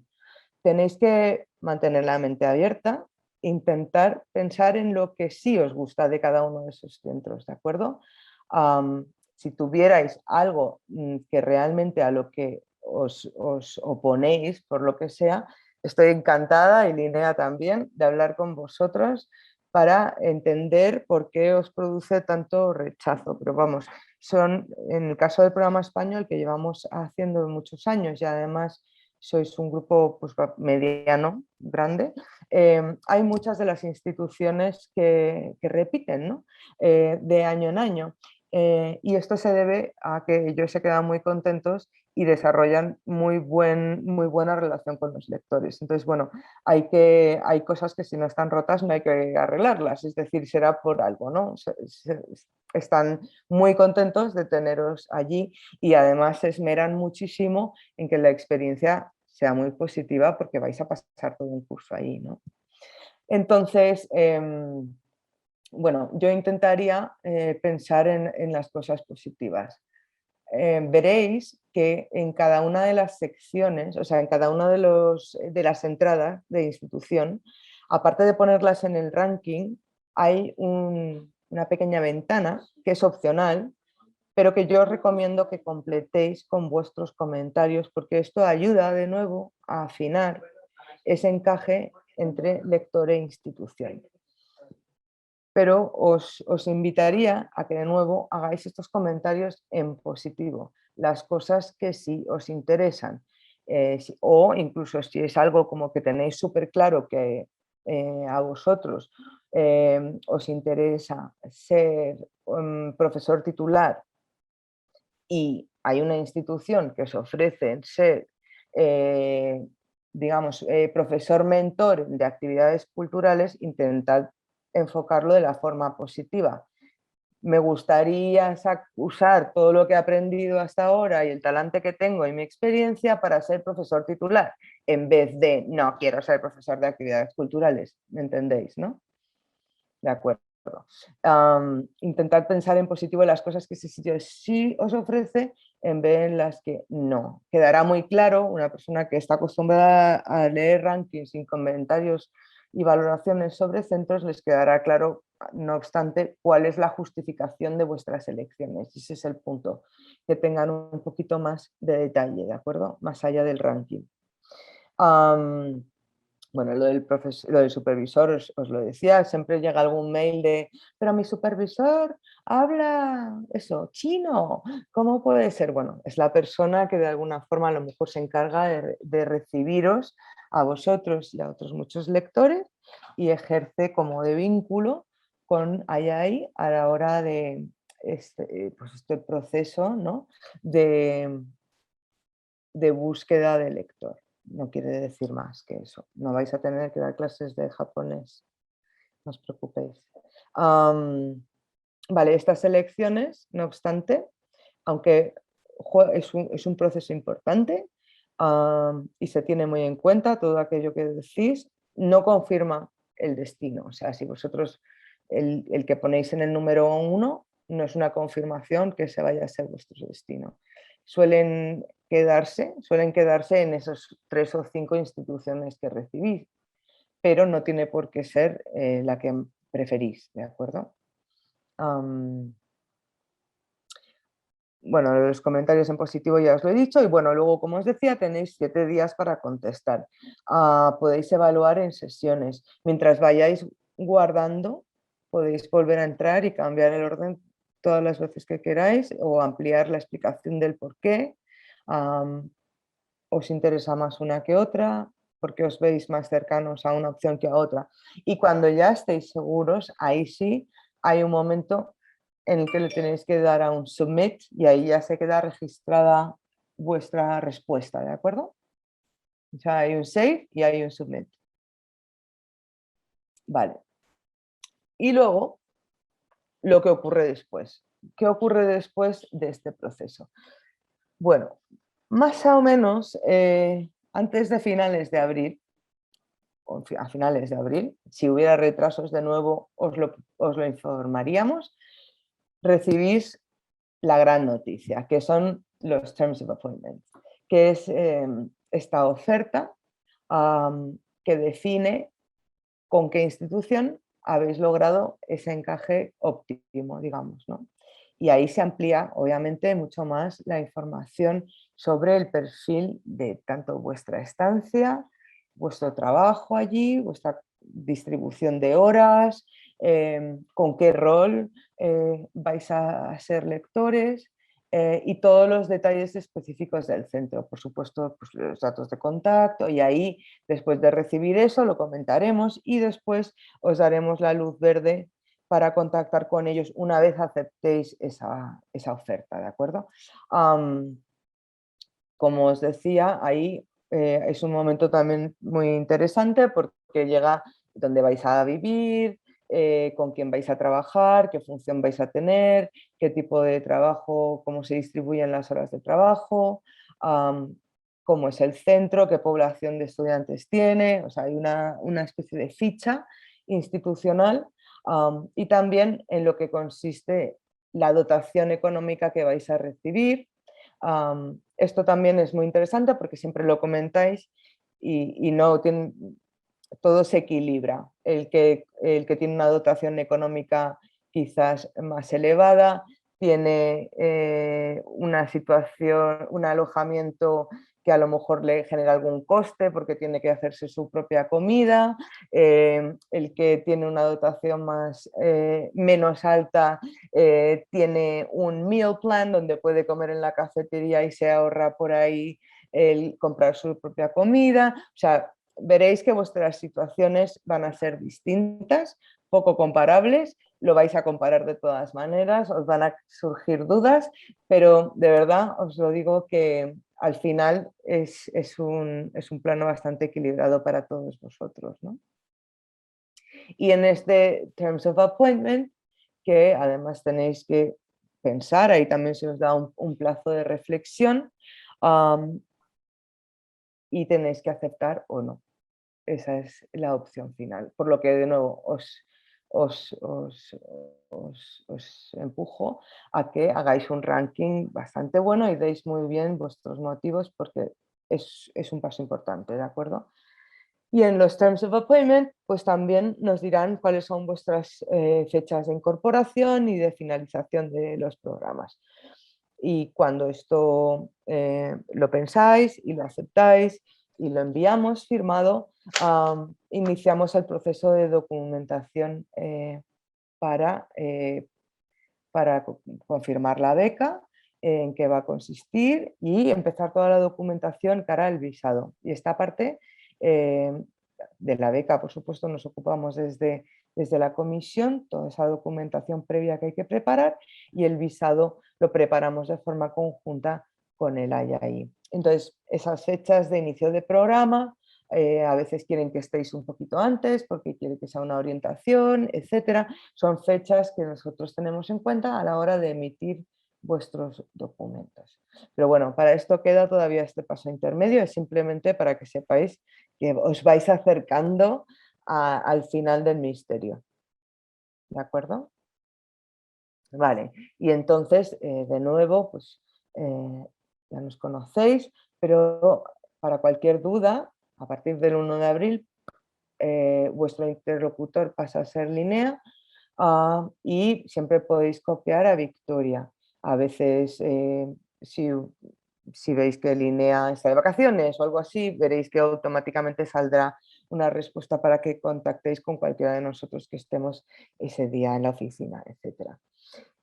Tenéis que mantener la mente abierta, intentar pensar en lo que sí os gusta de cada uno de esos centros, ¿de acuerdo? Si tuvierais algo que realmente a lo que os oponéis, por lo que sea, estoy encantada, y Linnea también, de hablar con vosotros para entender por qué os produce tanto rechazo. Pero vamos, en el caso del programa español, que llevamos haciendo muchos años y además sois un grupo pues, mediano, grande, hay muchas de las instituciones que repiten, ¿no? De año en año. Y esto se debe a que ellos se quedan muy contentos y desarrollan muy buena relación con los lectores. Entonces, bueno, hay cosas que si no están rotas no hay que arreglarlas, es decir, será por algo, ¿no? Están muy contentos de teneros allí, y además se esmeran muchísimo en que la experiencia sea muy positiva, porque vais a pasar todo un curso ahí, ¿no? Entonces, bueno, yo intentaría pensar en las cosas positivas. veréis que en cada una de las secciones, o sea, en cada una de las entradas de institución, aparte de ponerlas en el ranking, hay una pequeña ventana que es opcional, pero que yo os recomiendo que completéis con vuestros comentarios, porque esto ayuda de nuevo a afinar ese encaje entre lector e institución. Pero os invitaría a que de nuevo hagáis estos comentarios en positivo, las cosas que sí os interesan, o incluso si es algo como que tenéis súper claro que a vosotros os interesa ser profesor titular y hay una institución que os ofrece ser, digamos, profesor mentor de actividades culturales, intentad enfocarlo de la forma positiva. Me gustaría usar todo lo que he aprendido hasta ahora y el talante que tengo y mi experiencia para ser profesor titular, en vez de no quiero ser profesor de actividades culturales, ¿me entendéis, no? De acuerdo. Intentad pensar en positivo en las cosas que ese sitio sí os ofrece en vez en las que no. Quedará muy claro, una persona que está acostumbrada a leer rankings sin comentarios y valoraciones sobre centros, les quedará claro, no obstante, cuál es la justificación de vuestras elecciones. Ese es el punto, que tengan un poquito más de detalle, ¿de acuerdo? Más allá del ranking. Bueno, lo del supervisor os lo decía, siempre llega algún mail de, pero mi supervisor habla eso, chino, ¿cómo puede ser? Bueno, es la persona que de alguna forma a lo mejor se encarga de recibiros a vosotros y a otros muchos lectores y ejerce como de vínculo con AI a la hora de este proceso, ¿no? de búsqueda de lector. No quiere decir más que eso. No vais a tener que dar clases de japonés, no os preocupéis. Vale, estas elecciones, no obstante, aunque es un proceso importante y se tiene muy en cuenta todo aquello que decís, no confirma el destino. O sea, si vosotros el que ponéis en el número 1 no es una confirmación que se vaya a ser vuestro destino. Suelen quedarse en esos 3 o 5 instituciones que recibís, pero no tiene por qué ser la que preferís, ¿de acuerdo? Bueno, los comentarios en positivo ya os lo he dicho y bueno, luego como os decía tenéis 7 días para contestar. Podéis evaluar en sesiones. Mientras vayáis guardando, podéis volver a entrar y cambiar el orden todas las veces que queráis o ampliar la explicación del por qué. Os interesa más una que otra, porque os veis más cercanos a una opción que a otra. Y cuando ya estéis seguros, ahí sí hay un momento en el que le tenéis que dar a un submit y ahí ya se queda registrada vuestra respuesta, ¿de acuerdo? O sea, hay un save y hay un submit. Vale. Y luego, lo que ocurre después. ¿Qué ocurre después de este proceso? Bueno, más o menos antes de finales de abril, o a finales de abril, si hubiera retrasos de nuevo os lo informaríamos, recibís la gran noticia, que son los Terms of Appointment, que es esta oferta que define con qué institución habéis logrado ese encaje óptimo, digamos, ¿no? Y ahí se amplía, obviamente, mucho más la información sobre el perfil de tanto vuestra estancia, vuestro trabajo allí, vuestra distribución de horas, con qué rol vais a ser lectores y todos los detalles específicos del centro. Por supuesto, pues, los datos de contacto y ahí, después de recibir eso, lo comentaremos y después os daremos la luz verde para contactar con ellos una vez aceptéis esa oferta, ¿de acuerdo? Como os decía, ahí es un momento también muy interesante porque llega dónde vais a vivir, con quién vais a trabajar, qué función vais a tener, qué tipo de trabajo, cómo se distribuyen las horas de trabajo, cómo es el centro, qué población de estudiantes tiene, o sea, hay una especie de ficha institucional y también en lo que consiste la dotación económica que vais a recibir, Esto también es muy interesante porque siempre lo comentáis y no tiene, todo se equilibra. El que tiene una dotación económica quizás más elevada, tiene una situación, un alojamiento que a lo mejor le genera algún coste porque tiene que hacerse su propia comida, el que tiene una dotación menos alta tiene un meal plan donde puede comer en la cafetería y se ahorra por ahí el comprar su propia comida. O sea, veréis que vuestras situaciones van a ser distintas, poco comparables, lo vais a comparar de todas maneras, os van a surgir dudas, pero de verdad os lo digo que al final es un plano bastante equilibrado para todos vosotros, ¿no? Y en este Terms of Appointment, que además tenéis que pensar, ahí también se os da un plazo de reflexión y tenéis que aceptar o no. Esa es la opción final, por lo que de nuevo os empujo a que hagáis un ranking bastante bueno y deis muy bien vuestros motivos porque es un paso importante, ¿de acuerdo? Y en los Terms of Appointment, pues también nos dirán cuáles son vuestras fechas de incorporación y de finalización de los programas. Y cuando esto lo pensáis y lo aceptáis y lo enviamos firmado, iniciamos el proceso de documentación para confirmar la beca, en qué va a consistir y empezar toda la documentación cara al visado. Y esta parte de la beca, por supuesto, nos ocupamos desde la comisión, toda esa documentación previa que hay que preparar, y el visado lo preparamos de forma conjunta con el IAI. Entonces, esas fechas de inicio de programa, a veces quieren que estéis un poquito antes porque quieren que sea una orientación, etcétera. Son fechas que nosotros tenemos en cuenta a la hora de emitir vuestros documentos. Pero bueno, para esto queda todavía este paso intermedio, es simplemente para que sepáis que os vais acercando al final del misterio. ¿De acuerdo? Vale, y entonces, de nuevo, pues ya nos conocéis, pero para cualquier duda, a partir del 1 de abril, vuestro interlocutor pasa a ser Linea y siempre podéis copiar a Victoria. A veces, si veis que Linea está de vacaciones o algo así, veréis que automáticamente saldrá una respuesta para que contactéis con cualquiera de nosotros que estemos ese día en la oficina, etc.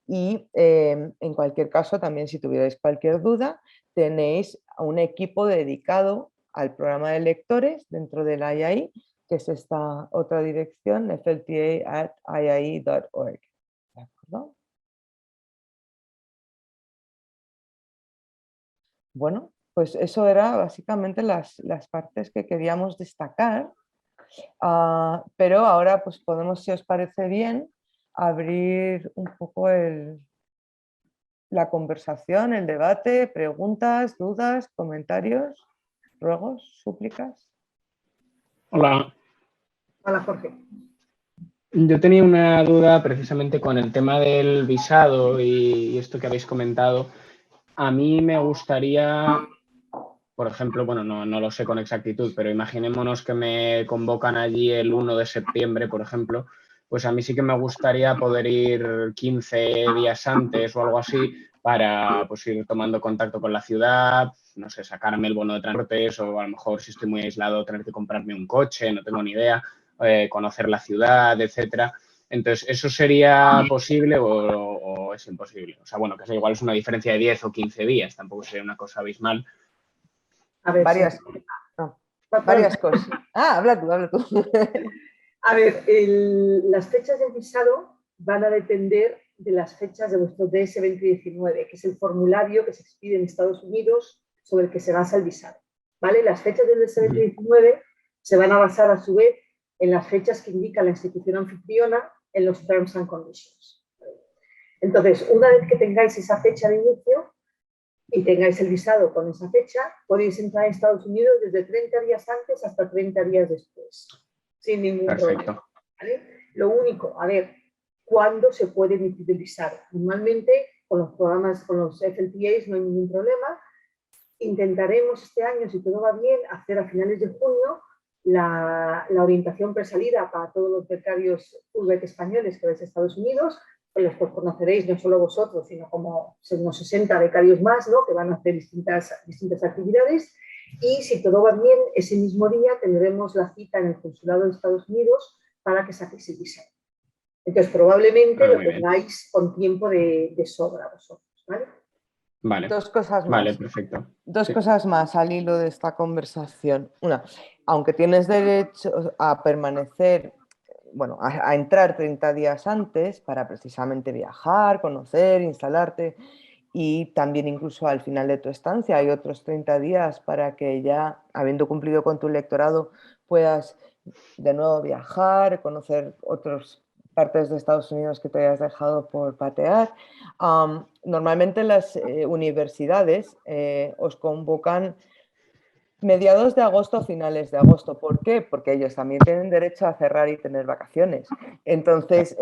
Y en cualquier caso, también si tuvierais cualquier duda, tenéis un equipo dedicado al programa de lectores dentro del IAI, que es esta otra dirección, flta@iai.org. ¿De acuerdo? Bueno, pues eso era básicamente las partes que queríamos destacar, pero ahora pues podemos, si os parece bien, abrir un poco la conversación, el debate, preguntas, dudas, comentarios, ruegos, súplicas. Hola. Hola, Jorge. Yo tenía una duda precisamente con el tema del visado y esto que habéis comentado. A mí me gustaría, por ejemplo, bueno, no lo sé con exactitud, pero imaginémonos que me convocan allí el 1 de septiembre, por ejemplo, pues a mí sí que me gustaría poder ir 15 días antes o algo así para pues, ir tomando contacto con la ciudad, no sé, sacarme el bono de transportes o a lo mejor si estoy muy aislado tener que comprarme un coche, no tengo ni idea, conocer la ciudad, etcétera. Entonces, ¿eso sería posible o es imposible? O sea, bueno, que igual es una diferencia de 10 o 15 días, tampoco sería una cosa abismal. A ver, varias cosas. Habla tú. A ver, las fechas del visado van a depender de las fechas de vuestro DS-2019, que es el formulario que se expide en Estados Unidos sobre el que se basa el visado. ¿Vale? Las fechas del DS-2019 se van a basar a su vez en las fechas que indica la institución anfitriona en los Terms and Conditions. Entonces, una vez que tengáis esa fecha de inicio y tengáis el visado con esa fecha, podéis entrar a Estados Unidos desde 30 días antes hasta 30 días después, sin ningún problema. ¿Vale? Lo único, a ver, cuándo se pueden utilizar. Normalmente con los programas, con los FLPAs no hay ningún problema. Intentaremos este año, si todo va bien, hacer a finales de junio la orientación presalida para todos los becarios Fulbright españoles que vais a Estados Unidos, los que conoceréis no solo vosotros, sino como unos 60 becarios más, ¿no?, que van a hacer distintas actividades. Y si todo va bien, ese mismo día tendremos la cita en el consulado de Estados Unidos para que saquéis el visado. Entonces, probablemente lo tengáis con tiempo de sobra vosotros, ¿vale? Vale. Dos cosas más. Vale, perfecto. Dos cosas más al hilo de esta conversación. Una, aunque tienes derecho a permanecer, bueno, a entrar 30 días antes para precisamente viajar, conocer, instalarte, y también incluso al final de tu estancia hay otros 30 días para que ya, habiendo cumplido con tu lectorado, puedas de nuevo viajar, conocer otras partes de Estados Unidos que te hayas dejado por patear. Normalmente las universidades os convocan mediados de agosto, finales de agosto. ¿Por qué? Porque ellos también tienen derecho a cerrar y tener vacaciones. Entonces,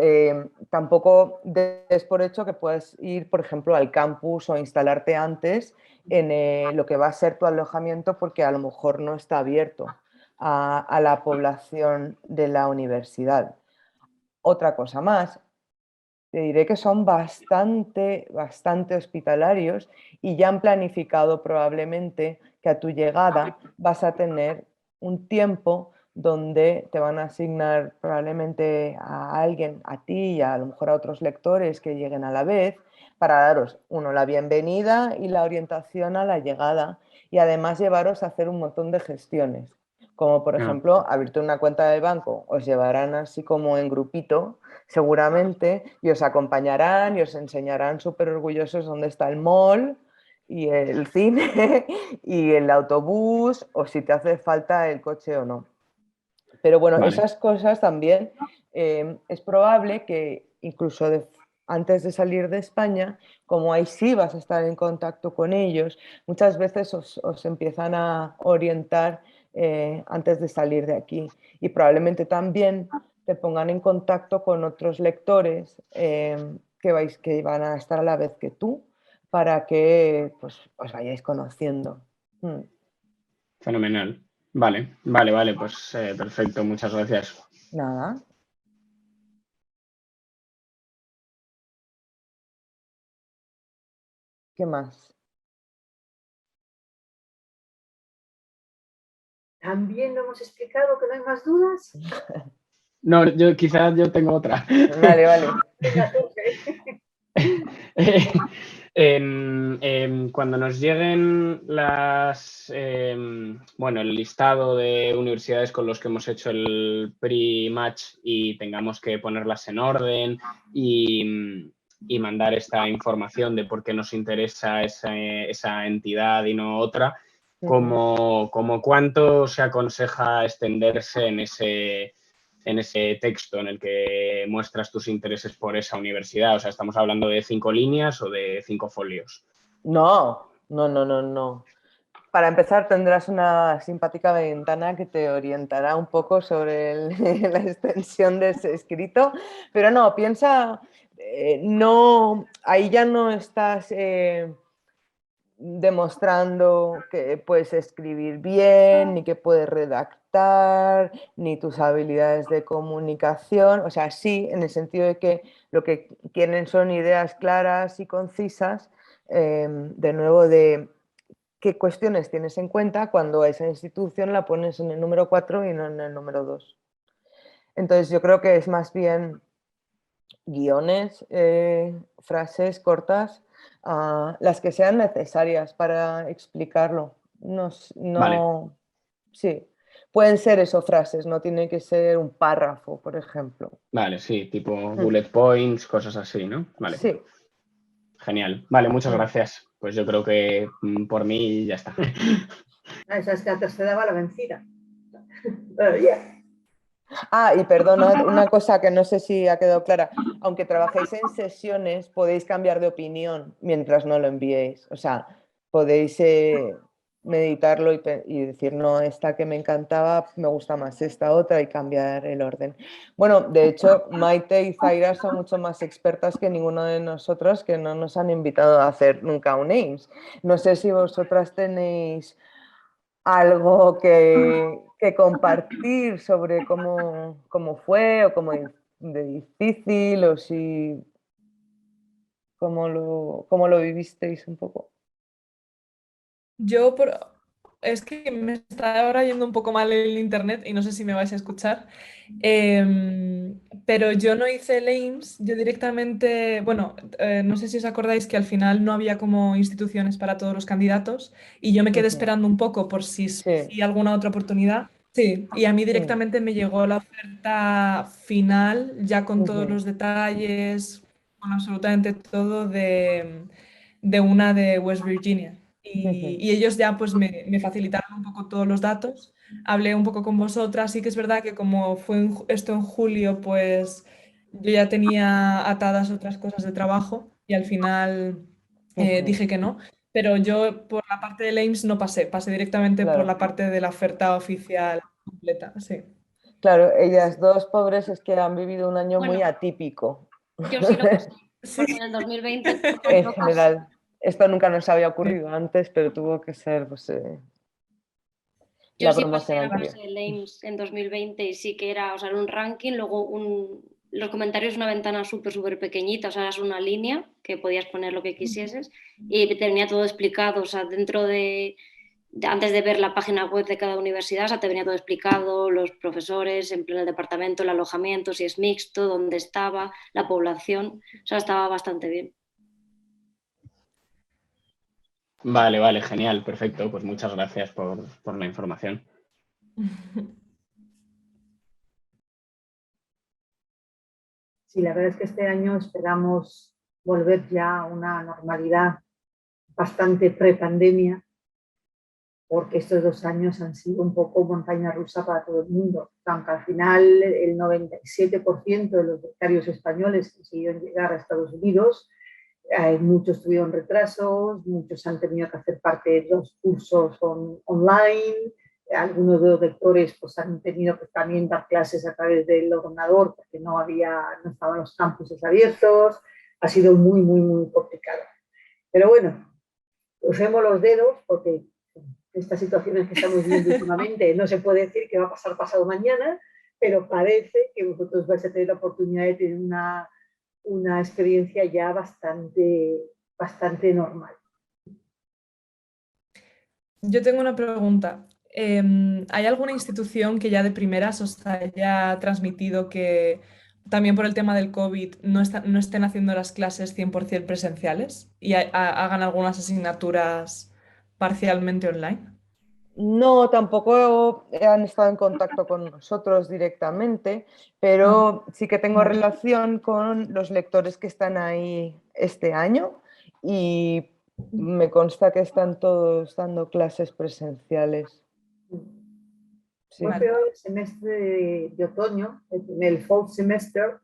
tampoco des por hecho que puedas ir, por ejemplo, al campus o instalarte antes en lo que va a ser tu alojamiento, porque a lo mejor no está abierto a la población de la universidad. Otra cosa más, te diré que son bastante hospitalarios y ya han planificado probablemente que a tu llegada vas a tener un tiempo donde te van a asignar probablemente a alguien, a ti y a lo mejor a otros lectores que lleguen a la vez, para daros, uno, la bienvenida y la orientación a la llegada, y además llevaros a hacer un montón de gestiones, como por ejemplo abrirte una cuenta de banco. Os llevarán así como en grupito seguramente y os acompañarán y os enseñarán súper orgullosos dónde está el mall y el cine y el autobús, o si te hace falta el coche o no. Pero bueno, esas cosas también es probable que incluso antes de salir de España, como ahí sí vas a estar en contacto con ellos, muchas veces os empiezan a orientar antes de salir de aquí, y probablemente también te pongan en contacto con otros lectores que van a estar a la vez que tú, para que pues, os vayáis conociendo. Fenomenal. Vale, pues perfecto, muchas gracias. Nada. ¿Qué más? ¿También lo hemos explicado, que no hay más dudas? No, quizás yo tengo otra. Vale. Cuando nos lleguen el listado de universidades con los que hemos hecho el pre-match y tengamos que ponerlas en orden y mandar esta información de por qué nos interesa esa entidad y no otra, como cuánto se aconseja extenderse en ese texto en el que muestras tus intereses por esa universidad. O sea, ¿estamos hablando de 5 líneas o de 5 folios? No. Para empezar, tendrás una simpática ventana que te orientará un poco sobre la extensión de ese escrito, pero no, piensa, ahí ya no estás demostrando que puedes escribir bien, ni que puedes redactar, ni tus habilidades de comunicación. O sea, sí, en el sentido de que lo que quieren son ideas claras y concisas, de nuevo, de qué cuestiones tienes en cuenta cuando a esa institución la pones en el número 4 y no en el número 2. Entonces yo creo que es más bien guiones, frases cortas, las que sean necesarias para explicarlo. Vale. Sí, pueden ser eso, frases, no tiene que ser un párrafo, por ejemplo. Vale, sí, tipo bullet points, cosas así, ¿no? Vale. Sí. Genial. Vale, muchas gracias. Pues yo creo que por mí ya está. Esa es que la tercera va la vencida. Y perdona, una cosa que no sé si ha quedado clara. Aunque trabajéis en sesiones, podéis cambiar de opinión mientras no lo enviéis. O sea, podéis meditarlo y decir, no, esta que me encantaba, me gusta más esta otra, y cambiar el orden. Bueno, de hecho, Maite y Zaira son mucho más expertas que ninguno de nosotros, que no nos han invitado a hacer nunca un AIMS. No sé si vosotras tenéis algo que compartir sobre cómo fue, o cómo de difícil, o si cómo lo vivisteis un poco. Yo es que me está ahora yendo un poco mal el internet y no sé si me vais a escuchar. Pero yo no hice el AIMS, yo directamente, bueno, no sé si os acordáis que al final no había como instituciones para todos los candidatos y yo me quedé esperando un poco por si surgía alguna otra oportunidad. Sí, y a mí directamente me llegó la oferta final ya con todos los detalles, con absolutamente todo de una de West Virginia. Y ellos ya pues me facilitaron un poco todos los datos. Hablé un poco con vosotras. Sí que es verdad que como fue esto en julio, pues yo ya tenía atadas otras cosas de trabajo y al final dije que no. Pero yo por la parte del AIMS no pasé directamente por la parte de la oferta oficial completa. Sí. Claro, ellas dos pobres es que han vivido un año muy atípico. Yo sí lo pasé, porque en el 2020... En general, esto nunca nos había ocurrido antes, pero tuvo que ser pues, Yo la sí pasé promoción la anterior. fase de AIMS en 2020 y sí que era, o sea, era un ranking, luego los comentarios una ventana súper pequeñita, o sea, es una línea que podías poner lo que quisieses y tenía todo explicado, o sea, antes de ver la página web de cada universidad, o sea, te venía todo explicado, los profesores, en pleno departamento, el alojamiento, si es mixto, dónde estaba, la población, o sea, estaba bastante bien. Vale, genial, perfecto. Pues muchas gracias por la información. Sí, la verdad es que este año esperamos volver ya a una normalidad bastante pre-pandemia, porque estos 2 años han sido un poco montaña rusa para todo el mundo. Aunque al final el 97% de los becarios españoles consiguieron llegar a Estados Unidos, muchos tuvieron retrasos, muchos han tenido que hacer parte de los cursos online, algunos de los lectores pues, han tenido que también dar clases a través del ordenador porque no estaban los campuses abiertos. Ha sido muy complicado. Pero bueno, crucemos los dedos porque estas situaciones que estamos viviendo últimamente no se puede decir que va a pasar pasado mañana, pero parece que vosotros vais a tener la oportunidad de tener una experiencia ya bastante normal. Yo tengo una pregunta. ¿Hay alguna institución que ya de primeras os haya transmitido que también por el tema del COVID no estén haciendo las clases 100% presenciales y hagan algunas asignaturas parcialmente online? No, tampoco han estado en contacto con nosotros directamente, pero sí que tengo relación con los lectores que están ahí este año y me consta que están todos dando clases presenciales. Sí. Muy peor el semestre de otoño, el fall semester,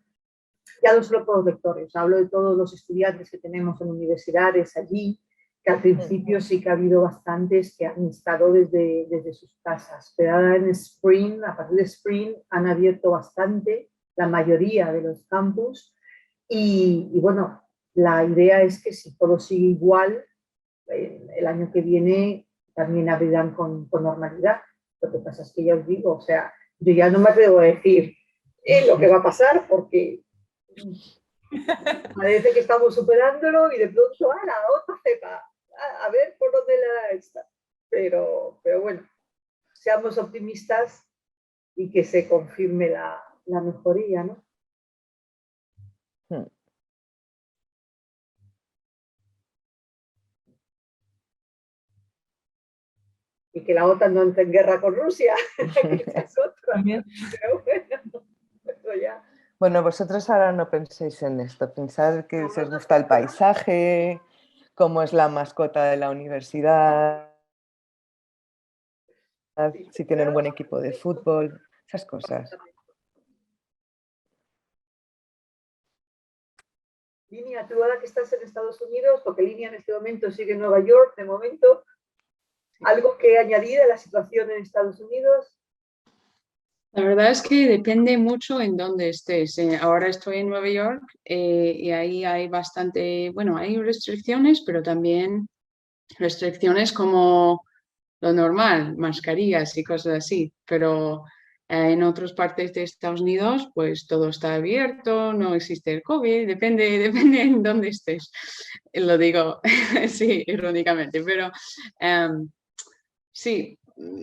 ya no solo por los lectores, hablo de todos los estudiantes que tenemos en universidades allí, que al principio sí que ha habido bastantes que han estado desde sus casas, pero ahora a partir de Spring, han abierto bastante la mayoría de los campus y bueno, la idea es que si todo sigue igual, el año que viene también abrirán con normalidad. Lo que pasa es que ya os digo, o sea, yo ya no me atrevo a decir lo que va a pasar porque parece que estamos superándolo y de pronto, la otra cepa, a ver por dónde le da esta. Pero bueno, seamos optimistas y que se confirme la mejoría, ¿no? Y que la OTAN no entre en guerra con Rusia, que esa es otra. Pero bueno, eso ya. Bueno, vosotros ahora no penséis en esto, pensad que si os gusta el paisaje, cómo es la mascota de la universidad, si tienen un buen equipo de fútbol, esas cosas. Linia, tú ahora que estás en Estados Unidos, porque Linia en este momento sigue en Nueva York, de momento. ¿Algo que añadir a la situación en Estados Unidos? La verdad es que depende mucho en dónde estés. Ahora estoy en Nueva York y ahí hay bastante, bueno, hay restricciones, pero también restricciones como lo normal, mascarillas y cosas así. Pero en otras partes de Estados Unidos, pues todo está abierto, no existe el COVID, depende en dónde estés. Lo digo, sí, irónicamente, pero sí.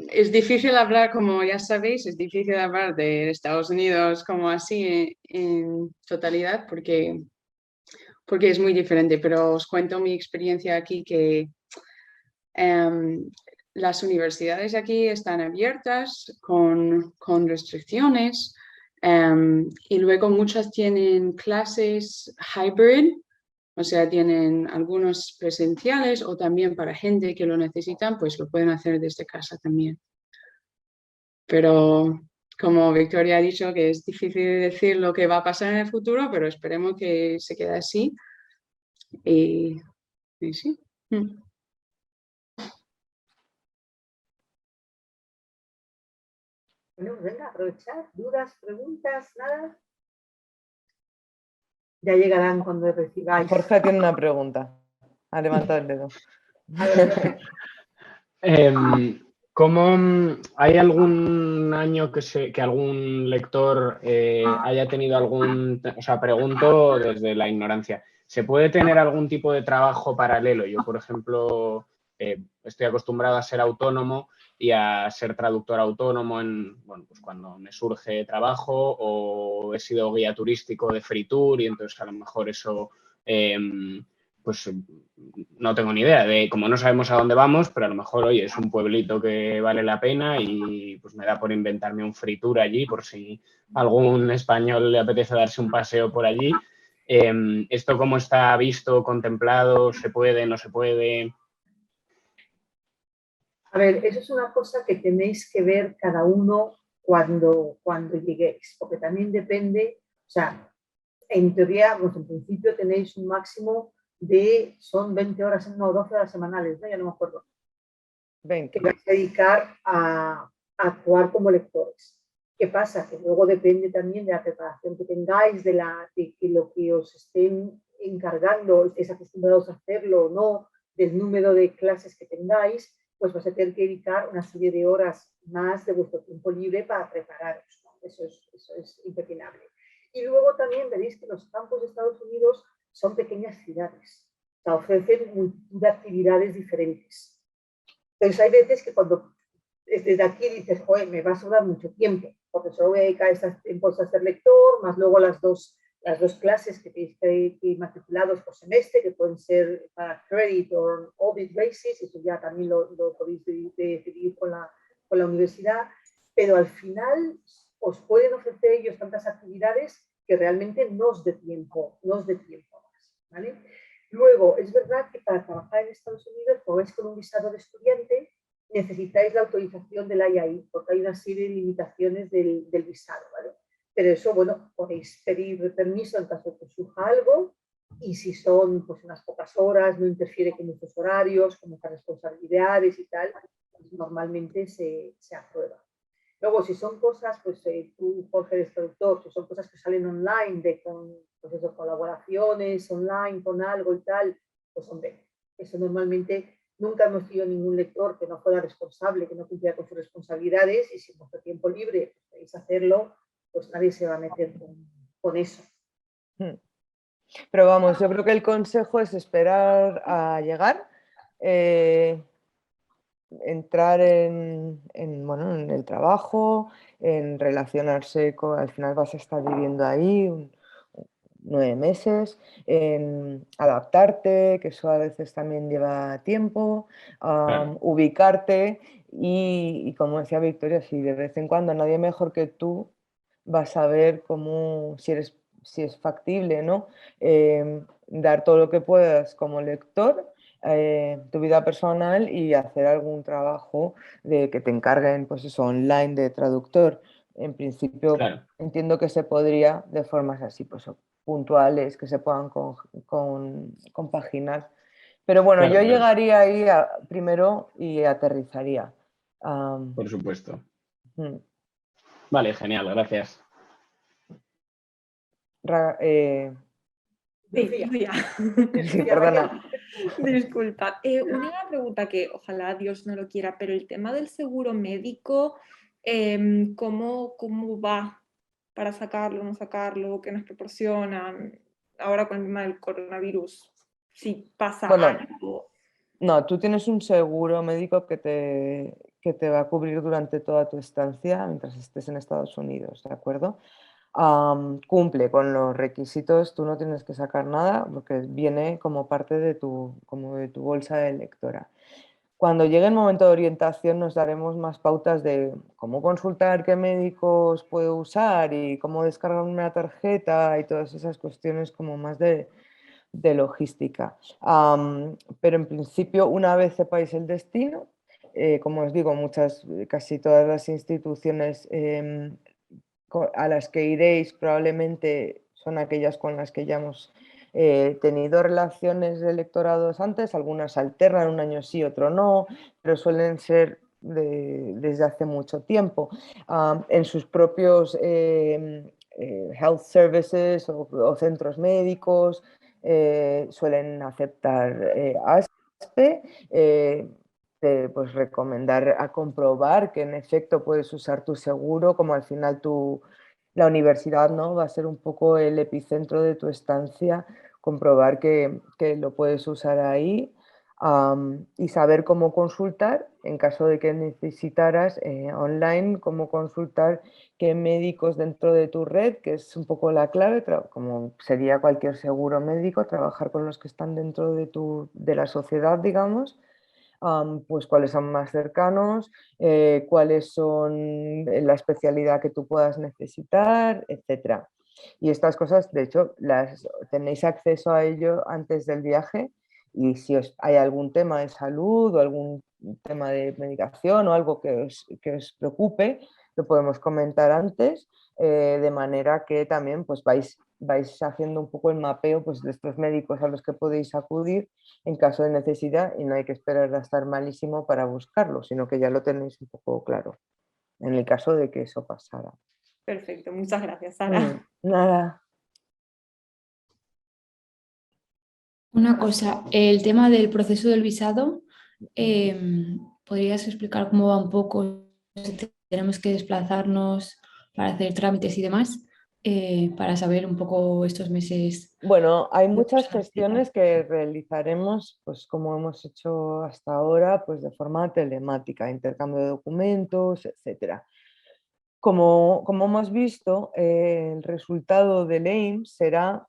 Es difícil hablar, como ya sabéis, es difícil hablar de Estados Unidos como así en totalidad porque es muy diferente, pero os cuento mi experiencia aquí que las universidades aquí están abiertas con restricciones y luego muchas tienen clases hybrid, o sea, tienen algunos presenciales o también para gente que lo necesitan, pues lo pueden hacer desde casa también. Pero como Victoria ha dicho, que es difícil decir lo que va a pasar en el futuro, pero esperemos que se quede así. Y sí. Bueno, venga, aprovechar. ¿Dudas, preguntas, nada? Ya llegarán cuando recibáis. Jorge tiene una pregunta. Ha levantado el dedo. ¿Cómo hay algún año que algún lector haya tenido algún, o sea, pregunto desde la ignorancia, ¿se puede tener algún tipo de trabajo paralelo? Yo, por ejemplo, estoy acostumbrado a ser autónomo y a ser traductor autónomo bueno, pues cuando me surge trabajo, o he sido guía turístico de Free Tour y entonces a lo mejor eso... pues no tengo ni idea de, como no sabemos a dónde vamos, pero a lo mejor, oye, es un pueblito que vale la pena y pues me da por inventarme un free tour allí por si algún español le apetece darse un paseo por allí. ¿Esto cómo está visto, contemplado? ¿Se puede, no se puede? A ver, eso es una cosa que tenéis que ver cada uno cuando lleguéis, porque también depende, o sea, en teoría, pues en principio tenéis un máximo son 20 horas, no, 12 horas semanales, ¿no? Ya no me acuerdo. 20. Que vais a dedicar a actuar como lectores. ¿Qué pasa? Que luego depende también de la preparación que tengáis, de que lo que os estén encargando, estéis acostumbrados a hacerlo o no, del número de clases que tengáis, pues vais a tener que dedicar una serie de horas más de vuestro tiempo libre para prepararos, ¿no? Eso es impepinable. Y luego también veréis que los campos de Estados Unidos son pequeñas ciudades, o sea, ofrecen multitud de actividades diferentes. Entonces hay veces que cuando desde aquí dices, joder, me va a sobrar mucho tiempo, porque solo voy a dedicar estos tiempos a ser lector, más luego las dos clases que tenéis que ir matriculados por semestre, que pueden ser para credit o audit basis, eso ya también lo podéis decidir con la universidad, pero al final os pueden ofrecer ellos tantas actividades que realmente no os dé tiempo más, ¿vale? Luego, es verdad que para trabajar en Estados Unidos, como es con un visado de estudiante, necesitáis la autorización del IAI, porque hay una serie de limitaciones del visado, ¿vale? Pero eso, bueno, podéis pedir permiso en caso de que surja algo, y si son pues unas pocas horas, no interfiere con muchos horarios, con muchas responsabilidades y tal, pues normalmente se aprueba. Luego, si son cosas, pues tú, Jorge, eres traductor, si son cosas que salen online, pues eso, colaboraciones online con algo y tal, pues hombre, eso normalmente nunca hemos tenido ningún lector que no fuera responsable, que no cumpliera con sus responsabilidades, y si en vuestro tiempo libre podéis hacerlo, pues nadie se va a meter con eso. Pero vamos, yo creo que el consejo es esperar a llegar, entrar en el trabajo, en relacionarse al final vas a estar viviendo ahí 9 meses, en adaptarte, que eso a veces también lleva tiempo, ubicarte y como decía Victoria, si de vez en cuando nadie mejor que tú va a saber si es factible, ¿no? Dar todo lo que puedas como lector, tu vida personal, y hacer algún trabajo de que te encarguen, pues eso, online de traductor. En principio, claro, entiendo que se podría de formas así, pues puntuales, que se puedan compaginar, Pero bueno, Claro, yo claro. llegaría ahí primero y aterrizaría. Por supuesto. Mm. Vale, genial, gracias. Sí, Lucía. Sí, perdona. Disculpa. Una pregunta que ojalá Dios no lo quiera, pero el tema del seguro médico, ¿cómo va para sacarlo, no sacarlo? ¿Qué nos proporcionan? Ahora con el tema del coronavirus, si pasa Bueno, algo. no, tú tienes un seguro médico que te va a cubrir durante toda tu estancia mientras estés en Estados Unidos, ¿de acuerdo? Cumple con los requisitos, tú no tienes que sacar nada porque viene como parte de como de tu bolsa de lectora. Cuando llegue el momento de orientación nos daremos más pautas de cómo consultar qué médicos puedo usar y cómo descargar una tarjeta y todas esas cuestiones como más de logística. Pero en principio, una vez sepáis el destino, como os digo, casi todas las instituciones a las que iréis probablemente son aquellas con las que ya hemos tenido relaciones de electorados antes, algunas alternan, un año sí, otro no, pero suelen ser desde hace mucho tiempo. En sus propios health services o centros médicos suelen aceptar ASPE, pues recomendar a comprobar que en efecto puedes usar tu seguro, como al final la universidad, ¿no?, va a ser un poco el epicentro de tu estancia, comprobar que lo puedes usar ahí. Y saber cómo consultar en caso de que necesitaras online, cómo consultar qué médicos dentro de tu red, que es un poco la clave, como sería cualquier seguro médico, trabajar con los que están dentro de la sociedad, digamos. Pues cuáles son más cercanos, cuáles son la especialidad que tú puedas necesitar, etc. Y estas cosas, de hecho, tenéis acceso a ello antes del viaje, y si hay algún tema de salud o algún tema de medicación o algo que os preocupe, lo podemos comentar antes, de manera que también pues vais haciendo un poco el mapeo pues, de estos médicos a los que podéis acudir en caso de necesidad, y no hay que esperar a estar malísimo para buscarlo, sino que ya lo tenéis un poco claro, en el caso de que eso pasara. Perfecto, muchas gracias, Sara. Nada. Una cosa, el tema del proceso del visado, ¿podrías explicar cómo va un poco? Si tenemos que desplazarnos para hacer trámites y demás, para saber un poco estos meses. Bueno, hay muchas gestiones que realizaremos, pues como hemos hecho hasta ahora, pues de forma telemática, intercambio de documentos, etc. Como hemos visto, el resultado del AIMS será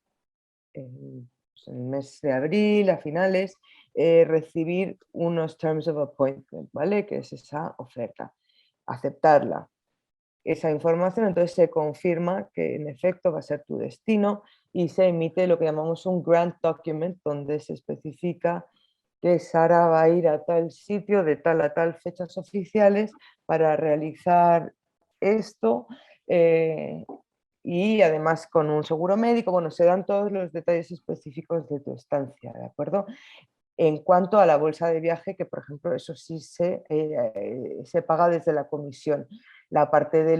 en el mes de abril, a finales, recibir unos Terms of Appointment, ¿vale? Que es esa oferta, aceptarla. Esa información entonces se confirma que en efecto va a ser tu destino y se emite lo que llamamos un grant document, donde se especifica que Sara va a ir a tal sitio de tal a tal fechas oficiales para realizar esto, y además con un seguro médico. Bueno, se dan todos los detalles específicos de tu estancia, ¿de acuerdo? En cuanto a la bolsa de viaje, que por ejemplo eso sí se paga desde la comisión. La parte de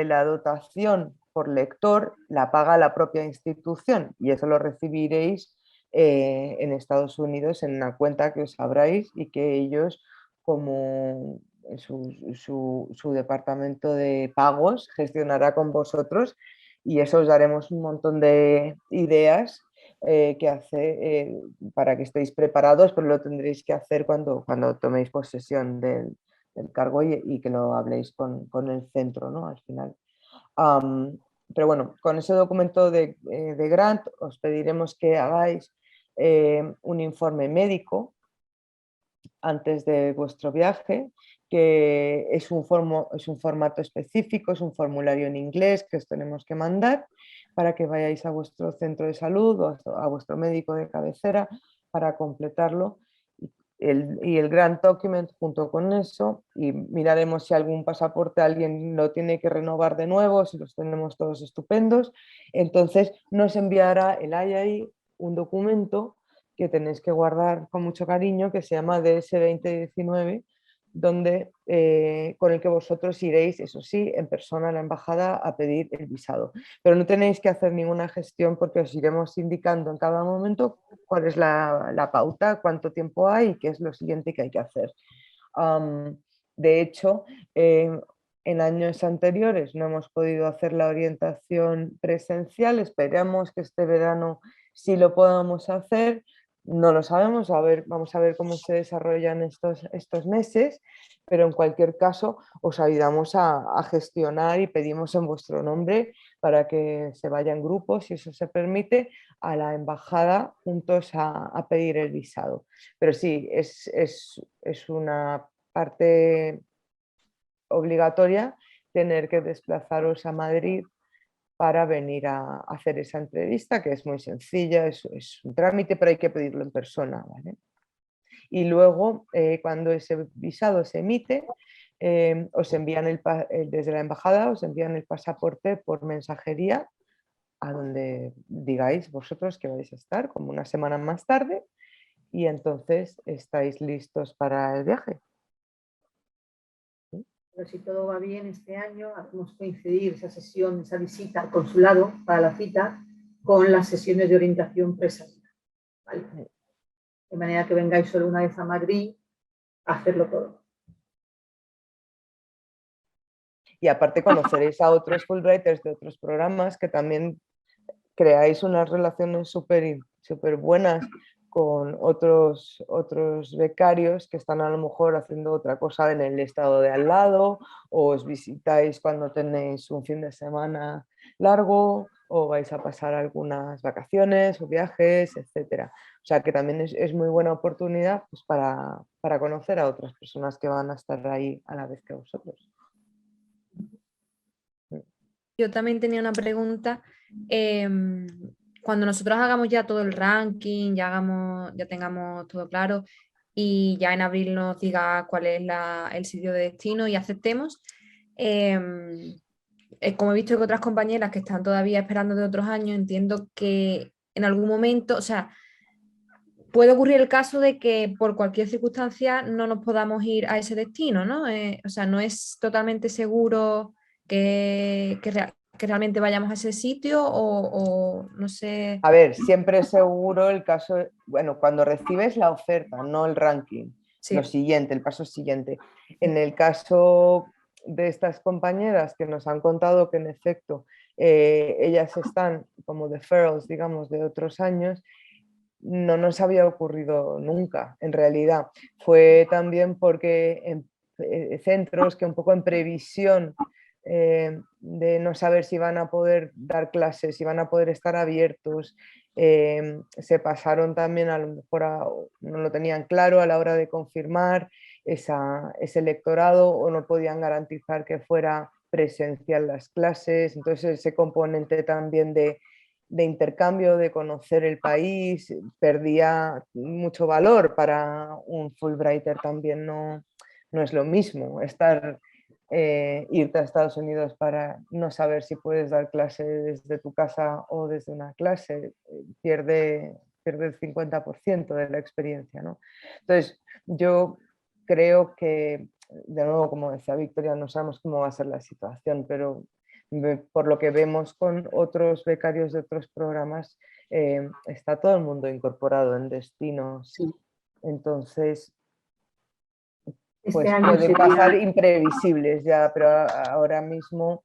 la dotación por lector la paga la propia institución, y eso lo recibiréis en Estados Unidos en una cuenta que os abráis, y que ellos, como su departamento de pagos, gestionará con vosotros, y eso os daremos un montón de ideas que hace para que estéis preparados, pero lo tendréis que hacer cuando toméis posesión del cargo y que lo habléis con el centro, ¿no?, al final. Pero bueno, con ese documento de grant os pediremos que hagáis un informe médico antes de vuestro viaje, que es un formato específico, es un formulario en inglés que os tenemos que mandar para que vayáis a vuestro centro de salud o a vuestro médico de cabecera para completarlo, y el grant document junto con eso, y miraremos si algún pasaporte alguien lo tiene que renovar de nuevo, si los tenemos todos estupendos. Entonces nos enviará el IAI un documento que tenéis que guardar con mucho cariño, que se llama DS 2019, donde, con el que vosotros iréis, eso sí, en persona a la embajada a pedir el visado. Pero no tenéis que hacer ninguna gestión porque os iremos indicando en cada momento cuál es la pauta, cuánto tiempo hay y qué es lo siguiente que hay que hacer. De hecho, en años anteriores no hemos podido hacer la orientación presencial, esperamos que este verano sí lo podamos hacer. No lo sabemos, vamos a ver cómo se desarrollan estos meses, pero en cualquier caso os ayudamos a gestionar y pedimos en vuestro nombre para que se vayan grupos, si eso se permite, a la embajada juntos a pedir el visado. Pero sí, es una parte obligatoria tener que desplazaros a Madrid para venir a hacer esa entrevista, que es muy sencilla, es un trámite, pero hay que pedirlo en persona, ¿vale? Y luego, cuando ese visado se emite, os envían desde la embajada, os envían el pasaporte por mensajería a donde digáis vosotros que vais a estar, como una semana más tarde, y entonces estáis listos para el viaje. Pero si todo va bien este año, hacemos coincidir esa sesión, esa visita al consulado para la cita con las sesiones de orientación presencial, ¿vale? De manera que vengáis solo una vez a Madrid a hacerlo todo. Y aparte conoceréis a otros Fulbrighters de otros programas que también creáis unas relaciones súper buenas con otros becarios que están a lo mejor haciendo otra cosa en el estado de al lado, o os visitáis cuando tenéis un fin de semana largo, o vais a pasar algunas vacaciones o viajes, etc. O sea que también es muy buena oportunidad pues, para conocer a otras personas que van a estar ahí a la vez que vosotros. Yo también tenía una pregunta. Cuando nosotros hagamos ya todo el ranking, ya tengamos todo claro y ya en abril nos diga cuál es el sitio de destino y aceptemos, como he visto que otras compañeras que están todavía esperando de otros años, entiendo que en algún momento, o sea, puede ocurrir el caso de que por cualquier circunstancia no nos podamos ir a ese destino, ¿no? O sea, no es totalmente seguro que realmente vayamos a ese sitio o no sé. A ver, siempre es seguro el caso, bueno, cuando recibes la oferta, no el ranking, sí. Lo siguiente, el paso siguiente. En el caso de estas compañeras que nos han contado que en efecto ellas están como deferrals, digamos, de otros años, no nos había ocurrido nunca, en realidad. Fue también porque en centros que un poco en previsión de no saber si van a poder dar clases, si van a poder estar abiertos, se pasaron también, a lo mejor no lo tenían claro a la hora de confirmar ese lectorado o no podían garantizar que fuera presencial las clases. Entonces ese componente también de intercambio, de conocer el país, perdía mucho valor. Para un Fulbrighter también no es lo mismo irte a Estados Unidos para no saber si puedes dar clase desde tu casa o desde una clase, pierde el 50% de la experiencia, ¿no? Entonces yo creo que, de nuevo, como decía Victoria, no sabemos cómo va a ser la situación, pero por lo que vemos con otros becarios de otros programas, está todo el mundo incorporado en destinos. Sí. Entonces, pues año pueden pasar imprevisibles ya, pero ahora mismo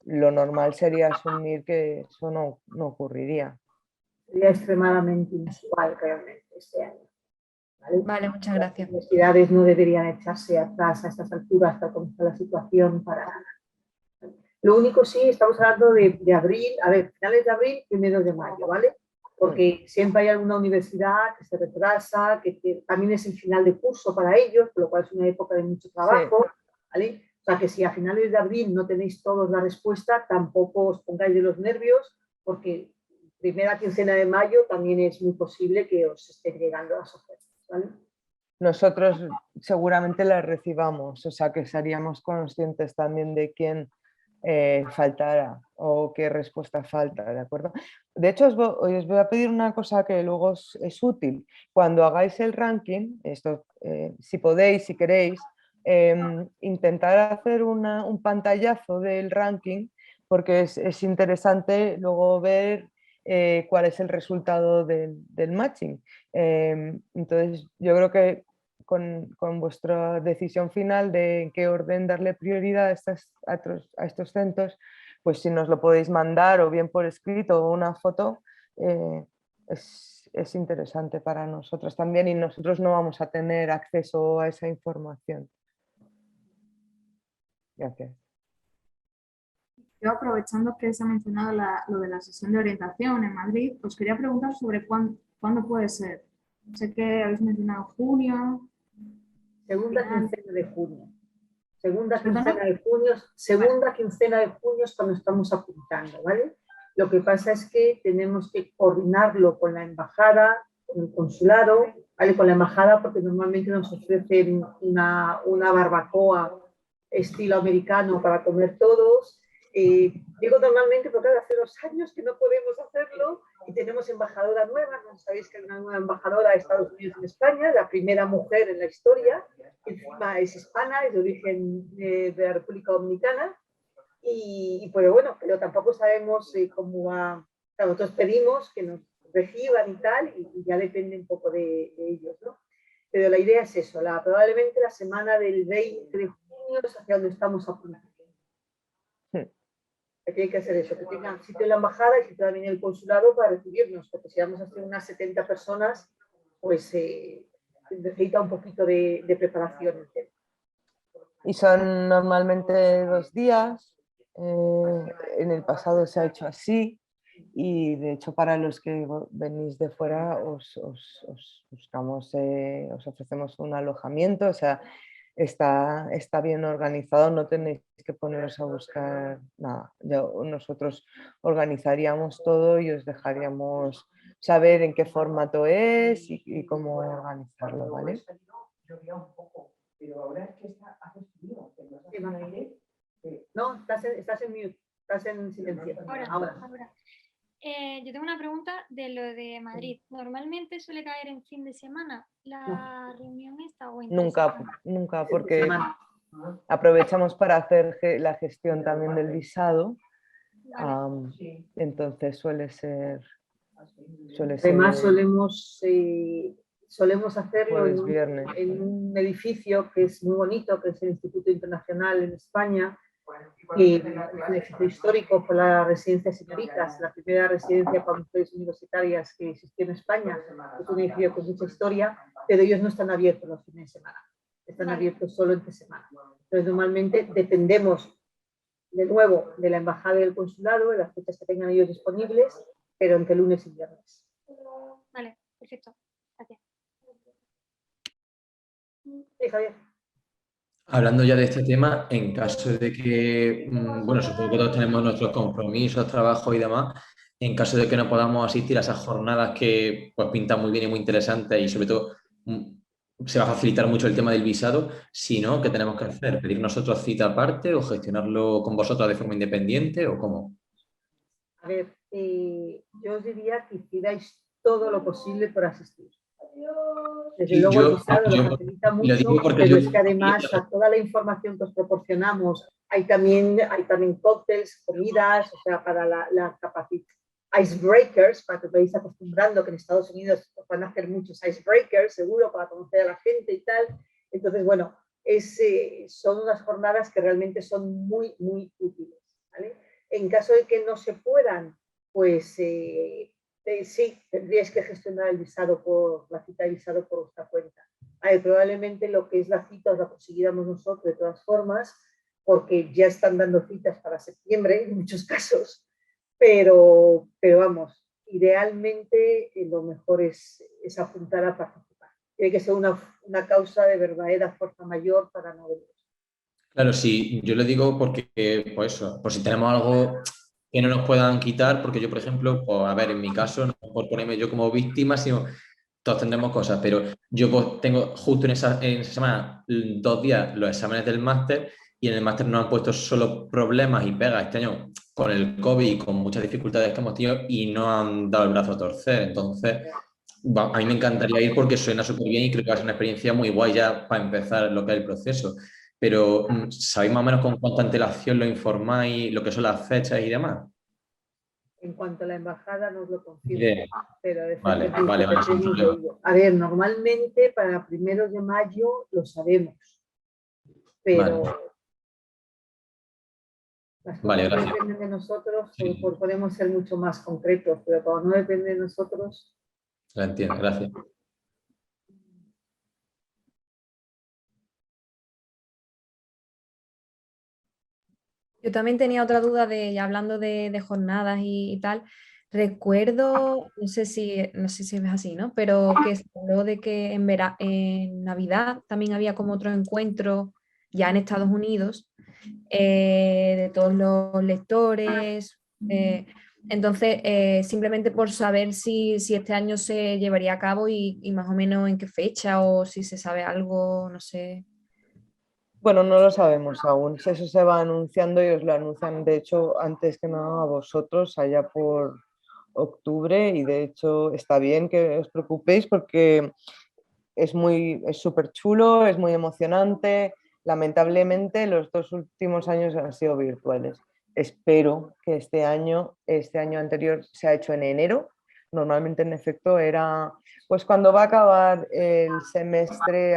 lo normal sería asumir que eso no ocurriría. Sería extremadamente inusual realmente este año. Vale, muchas gracias. Las universidades no deberían echarse atrás a estas alturas hasta cómo está la situación para nada. Lo único sí, estamos hablando de abril, a ver, finales de abril, primeros de mayo, ¿vale? Porque siempre hay alguna universidad que se retrasa, que también es el final de curso para ellos, por lo cual es una época de mucho trabajo, ¿vale? O sea que si a finales de abril no tenéis todos la respuesta, tampoco os pongáis de los nervios, porque primera quincena de mayo también es muy posible que os estén llegando las ofertas, ¿vale? Nosotros seguramente las recibamos, o sea que seríamos conscientes también de quién faltará o qué respuesta falta, ¿de acuerdo? De hecho, os voy a pedir una cosa que luego es útil. Cuando hagáis el ranking, esto, si podéis, si queréis, intentar hacer un pantallazo del ranking, porque es interesante luego ver cuál es el resultado del matching. Entonces, yo creo que con vuestra decisión final de en qué orden darle prioridad a estos centros, pues si nos lo podéis mandar o bien por escrito o una foto, es interesante para nosotros también y nosotros no vamos a tener acceso a esa información. Gracias. Yo, aprovechando que se ha mencionado lo de la sesión de orientación en Madrid, os quería preguntar sobre cuándo puede ser. Sé que habéis mencionado junio. Segunda quincena de junio. Segunda quincena de junio es cuando estamos apuntando, ¿vale? Lo que pasa es que tenemos que coordinarlo con la embajada, con el consulado, ¿vale? Con la embajada, porque normalmente nos ofrecen una barbacoa estilo americano para comer todos. Digo normalmente porque hace 2 años que no podemos hacerlo y tenemos embajadora nueva. No sabéis que hay una nueva embajadora de Estados Unidos en España, la primera mujer en la historia. Encima es hispana, es de origen de la República Dominicana. Pero bueno, pero tampoco sabemos cómo va. Nosotros pedimos que nos reciban y tal, y ya depende un poco de ellos, ¿no? Pero la idea es eso, probablemente la semana del 20 de junio es hacia donde estamos apuntando. Que hay que hacer eso, que tengan sitio en la embajada y sitio también en el consulado para recibirnos, porque si vamos a hacer unas 70 personas, pues necesita un poquito de preparación. Y son normalmente 2 días, en el pasado se ha hecho así, y de hecho para los que venís de fuera os buscamos, os ofrecemos un alojamiento, o sea, está bien organizado, no tenéis que poneros a buscar nada. Nosotros organizaríamos todo y os dejaríamos saber en qué formato es y cómo organizarlo, ¿vale? No, estás en mute, estás en silencio. Ahora. Yo tengo una pregunta de lo de Madrid. ¿Normalmente suele caer en fin de semana la reunión esta o en Nunca, porque aprovechamos para hacer la gestión también del visado. Entonces suele ser. Además solemos hacerlo en un edificio que es muy bonito, que es el Instituto Internacional en España, que es un edificio histórico por la residencia Señoritas, la primera residencia para mujeres universitarias que existió en España. Es un edificio con mucha historia, pero ellos no están abiertos los fines de semana, están abiertos solo entre semana. Entonces normalmente dependemos de nuevo de la embajada y del consulado, de las fechas que tengan ellos disponibles, pero entre lunes y viernes. Vale, perfecto. Gracias. Sí, Javier. Hablando ya de este tema, en caso de que, bueno, supongo que todos tenemos nuestros compromisos, trabajos y demás, en caso de que no podamos asistir a esas jornadas que pues pintan muy bien y muy interesantes y sobre todo se va a facilitar mucho el tema del visado, si no, ¿qué tenemos que hacer? ¿Pedir nosotros cita aparte o gestionarlo con vosotros de forma independiente o cómo? A ver, yo os diría que hicierais todo lo posible por asistir. Desde luego el visado lo facilita mucho, pero es que además a toda la información que os proporcionamos hay también cócteles, comidas, o sea, para la capacidad. Icebreakers, para que os vayáis acostumbrando, que en Estados Unidos os van a hacer muchos icebreakers, seguro, para conocer a la gente y tal. Entonces, bueno, son unas jornadas que realmente son muy, muy útiles, ¿vale? En caso de que no se puedan, pues sí, tendríais que gestionar la cita de visado por vuestra cuenta. Probablemente lo que es la cita os la conseguiríamos nosotros de todas formas, porque ya están dando citas para septiembre en muchos casos, pero vamos, idealmente lo mejor es apuntar a participar. Tiene que ser una causa de verdadera fuerza mayor para no venir. Claro, sí, yo le digo porque, pues eso, por si tenemos algo que no nos puedan quitar, porque yo, por ejemplo, pues a ver, en mi caso, no por ponerme yo como víctima, sino todos tendremos cosas, pero yo pues, tengo justo en esa semana 2 días los exámenes del máster y en el máster nos han puesto solo problemas y pegas este año con el COVID y con muchas dificultades que hemos tenido y no han dado el brazo a torcer. Entonces, a mí me encantaría ir porque suena súper bien y creo que va a ser una experiencia muy guay ya para empezar lo que es el proceso. Pero, ¿sabéis más o menos con cuánta antelación lo informáis, lo que son las fechas y demás? En cuanto a la embajada nos lo confirmo, Bien. pero Vale, sin no problema. a ver, normalmente para primeros de mayo lo sabemos, pero las cosas Vale, no gracias. dependen de nosotros, pues podemos ser mucho más concretos, pero como no depende de nosotros... Lo entiendo, gracias. Yo también tenía otra duda ya hablando de jornadas y tal. Recuerdo, no sé si es así, ¿no? Pero que se habló de que en Navidad también había como otro encuentro ya en Estados Unidos de todos los lectores. Entonces, simplemente por saber si este año se llevaría a cabo y más o menos en qué fecha o si se sabe algo, no sé. Bueno, no lo sabemos aún. Eso se va anunciando y os lo anuncian, de hecho, antes que nada a vosotros, allá por octubre. Y de hecho está bien que os preocupéis porque es súper chulo, es muy emocionante. Lamentablemente los 2 últimos años han sido virtuales. Espero que este año anterior se ha hecho en enero. Normalmente, en efecto, era pues cuando va a acabar el semestre,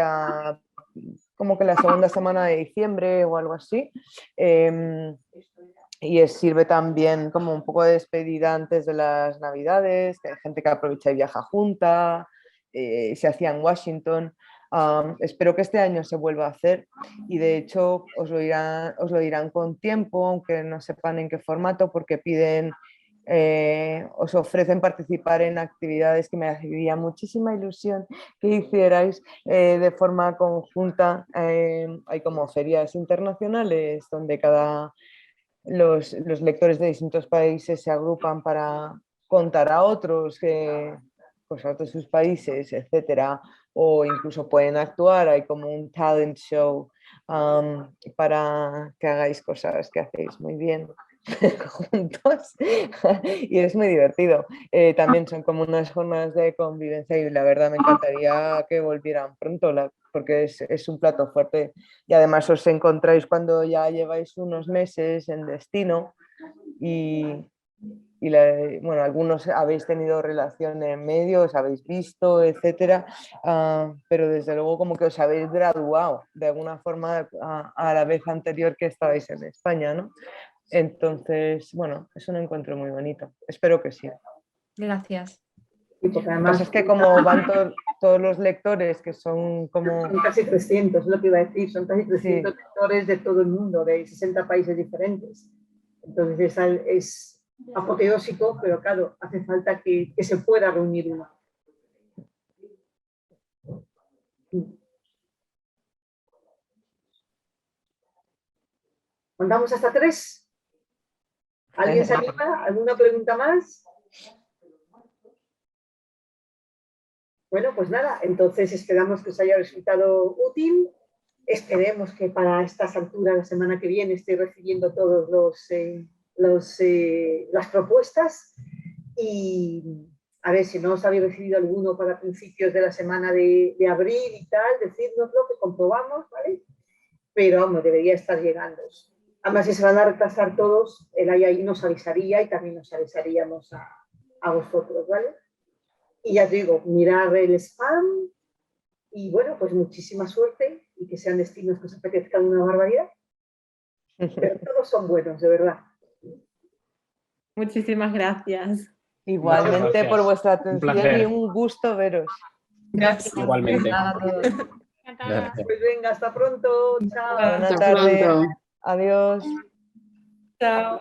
como que la segunda semana de diciembre o algo así. Y sirve también como un poco de despedida antes de las Navidades, que hay gente que aprovecha y viaja junta, se hacía en Washington. Espero que este año se vuelva a hacer y de hecho os lo dirán con tiempo, aunque no sepan en qué formato, porque os ofrecen participar en actividades que me haría muchísima ilusión que hicierais de forma conjunta. Hay como ferias internacionales donde los lectores de distintos países se agrupan para contar a otros cosas de sus países, etcétera, o incluso pueden actuar. Hay como un talent show para que hagáis cosas que hacéis muy bien juntos y es muy divertido. También son como unas jornadas de convivencia y la verdad me encantaría que volvieran pronto porque es un plato fuerte y además os encontráis cuando ya lleváis unos meses en destino y bueno, algunos habéis tenido relación en medio, os habéis visto, etcétera, pero desde luego como que os habéis graduado de alguna forma a la vez anterior que estabais en España, ¿no? Entonces, bueno, es un encuentro muy bonito. Espero que sí. Gracias. Y porque Lo que además pasa es que como van todos los lectores, que son como... Son casi 300, es lo que iba a decir, son casi 300 Sí. lectores de todo el mundo, de 60 países diferentes. Entonces es apoteósico, pero claro, hace falta que se pueda reunir uno. ¿Contamos hasta 3? ¿Alguien se anima? ¿Alguna pregunta más? Bueno, pues nada, entonces esperamos que os haya resultado útil. Esperemos que para estas alturas, la semana que viene, estéis recibiendo todos las propuestas y a ver si no os habéis recibido alguno para principios de la semana de abril y tal, decídnoslo que comprobamos, ¿vale? Pero vamos, debería estar llegando. Además, si se van a retrasar todos, el ahí nos avisaría y también nos avisaríamos a vosotros, ¿vale? Y ya os digo, mirar el spam y bueno, pues muchísima suerte y que sean destinos que os apetezcan una barbaridad. Pero todos son buenos, de verdad. Muchísimas gracias. Igualmente Gracias. por vuestra Un atención placer. y un gusto veros. Gracias. Igualmente. Pues venga, hasta pronto. Chao. Buenas Hasta tardes. pronto. Adiós. Chao.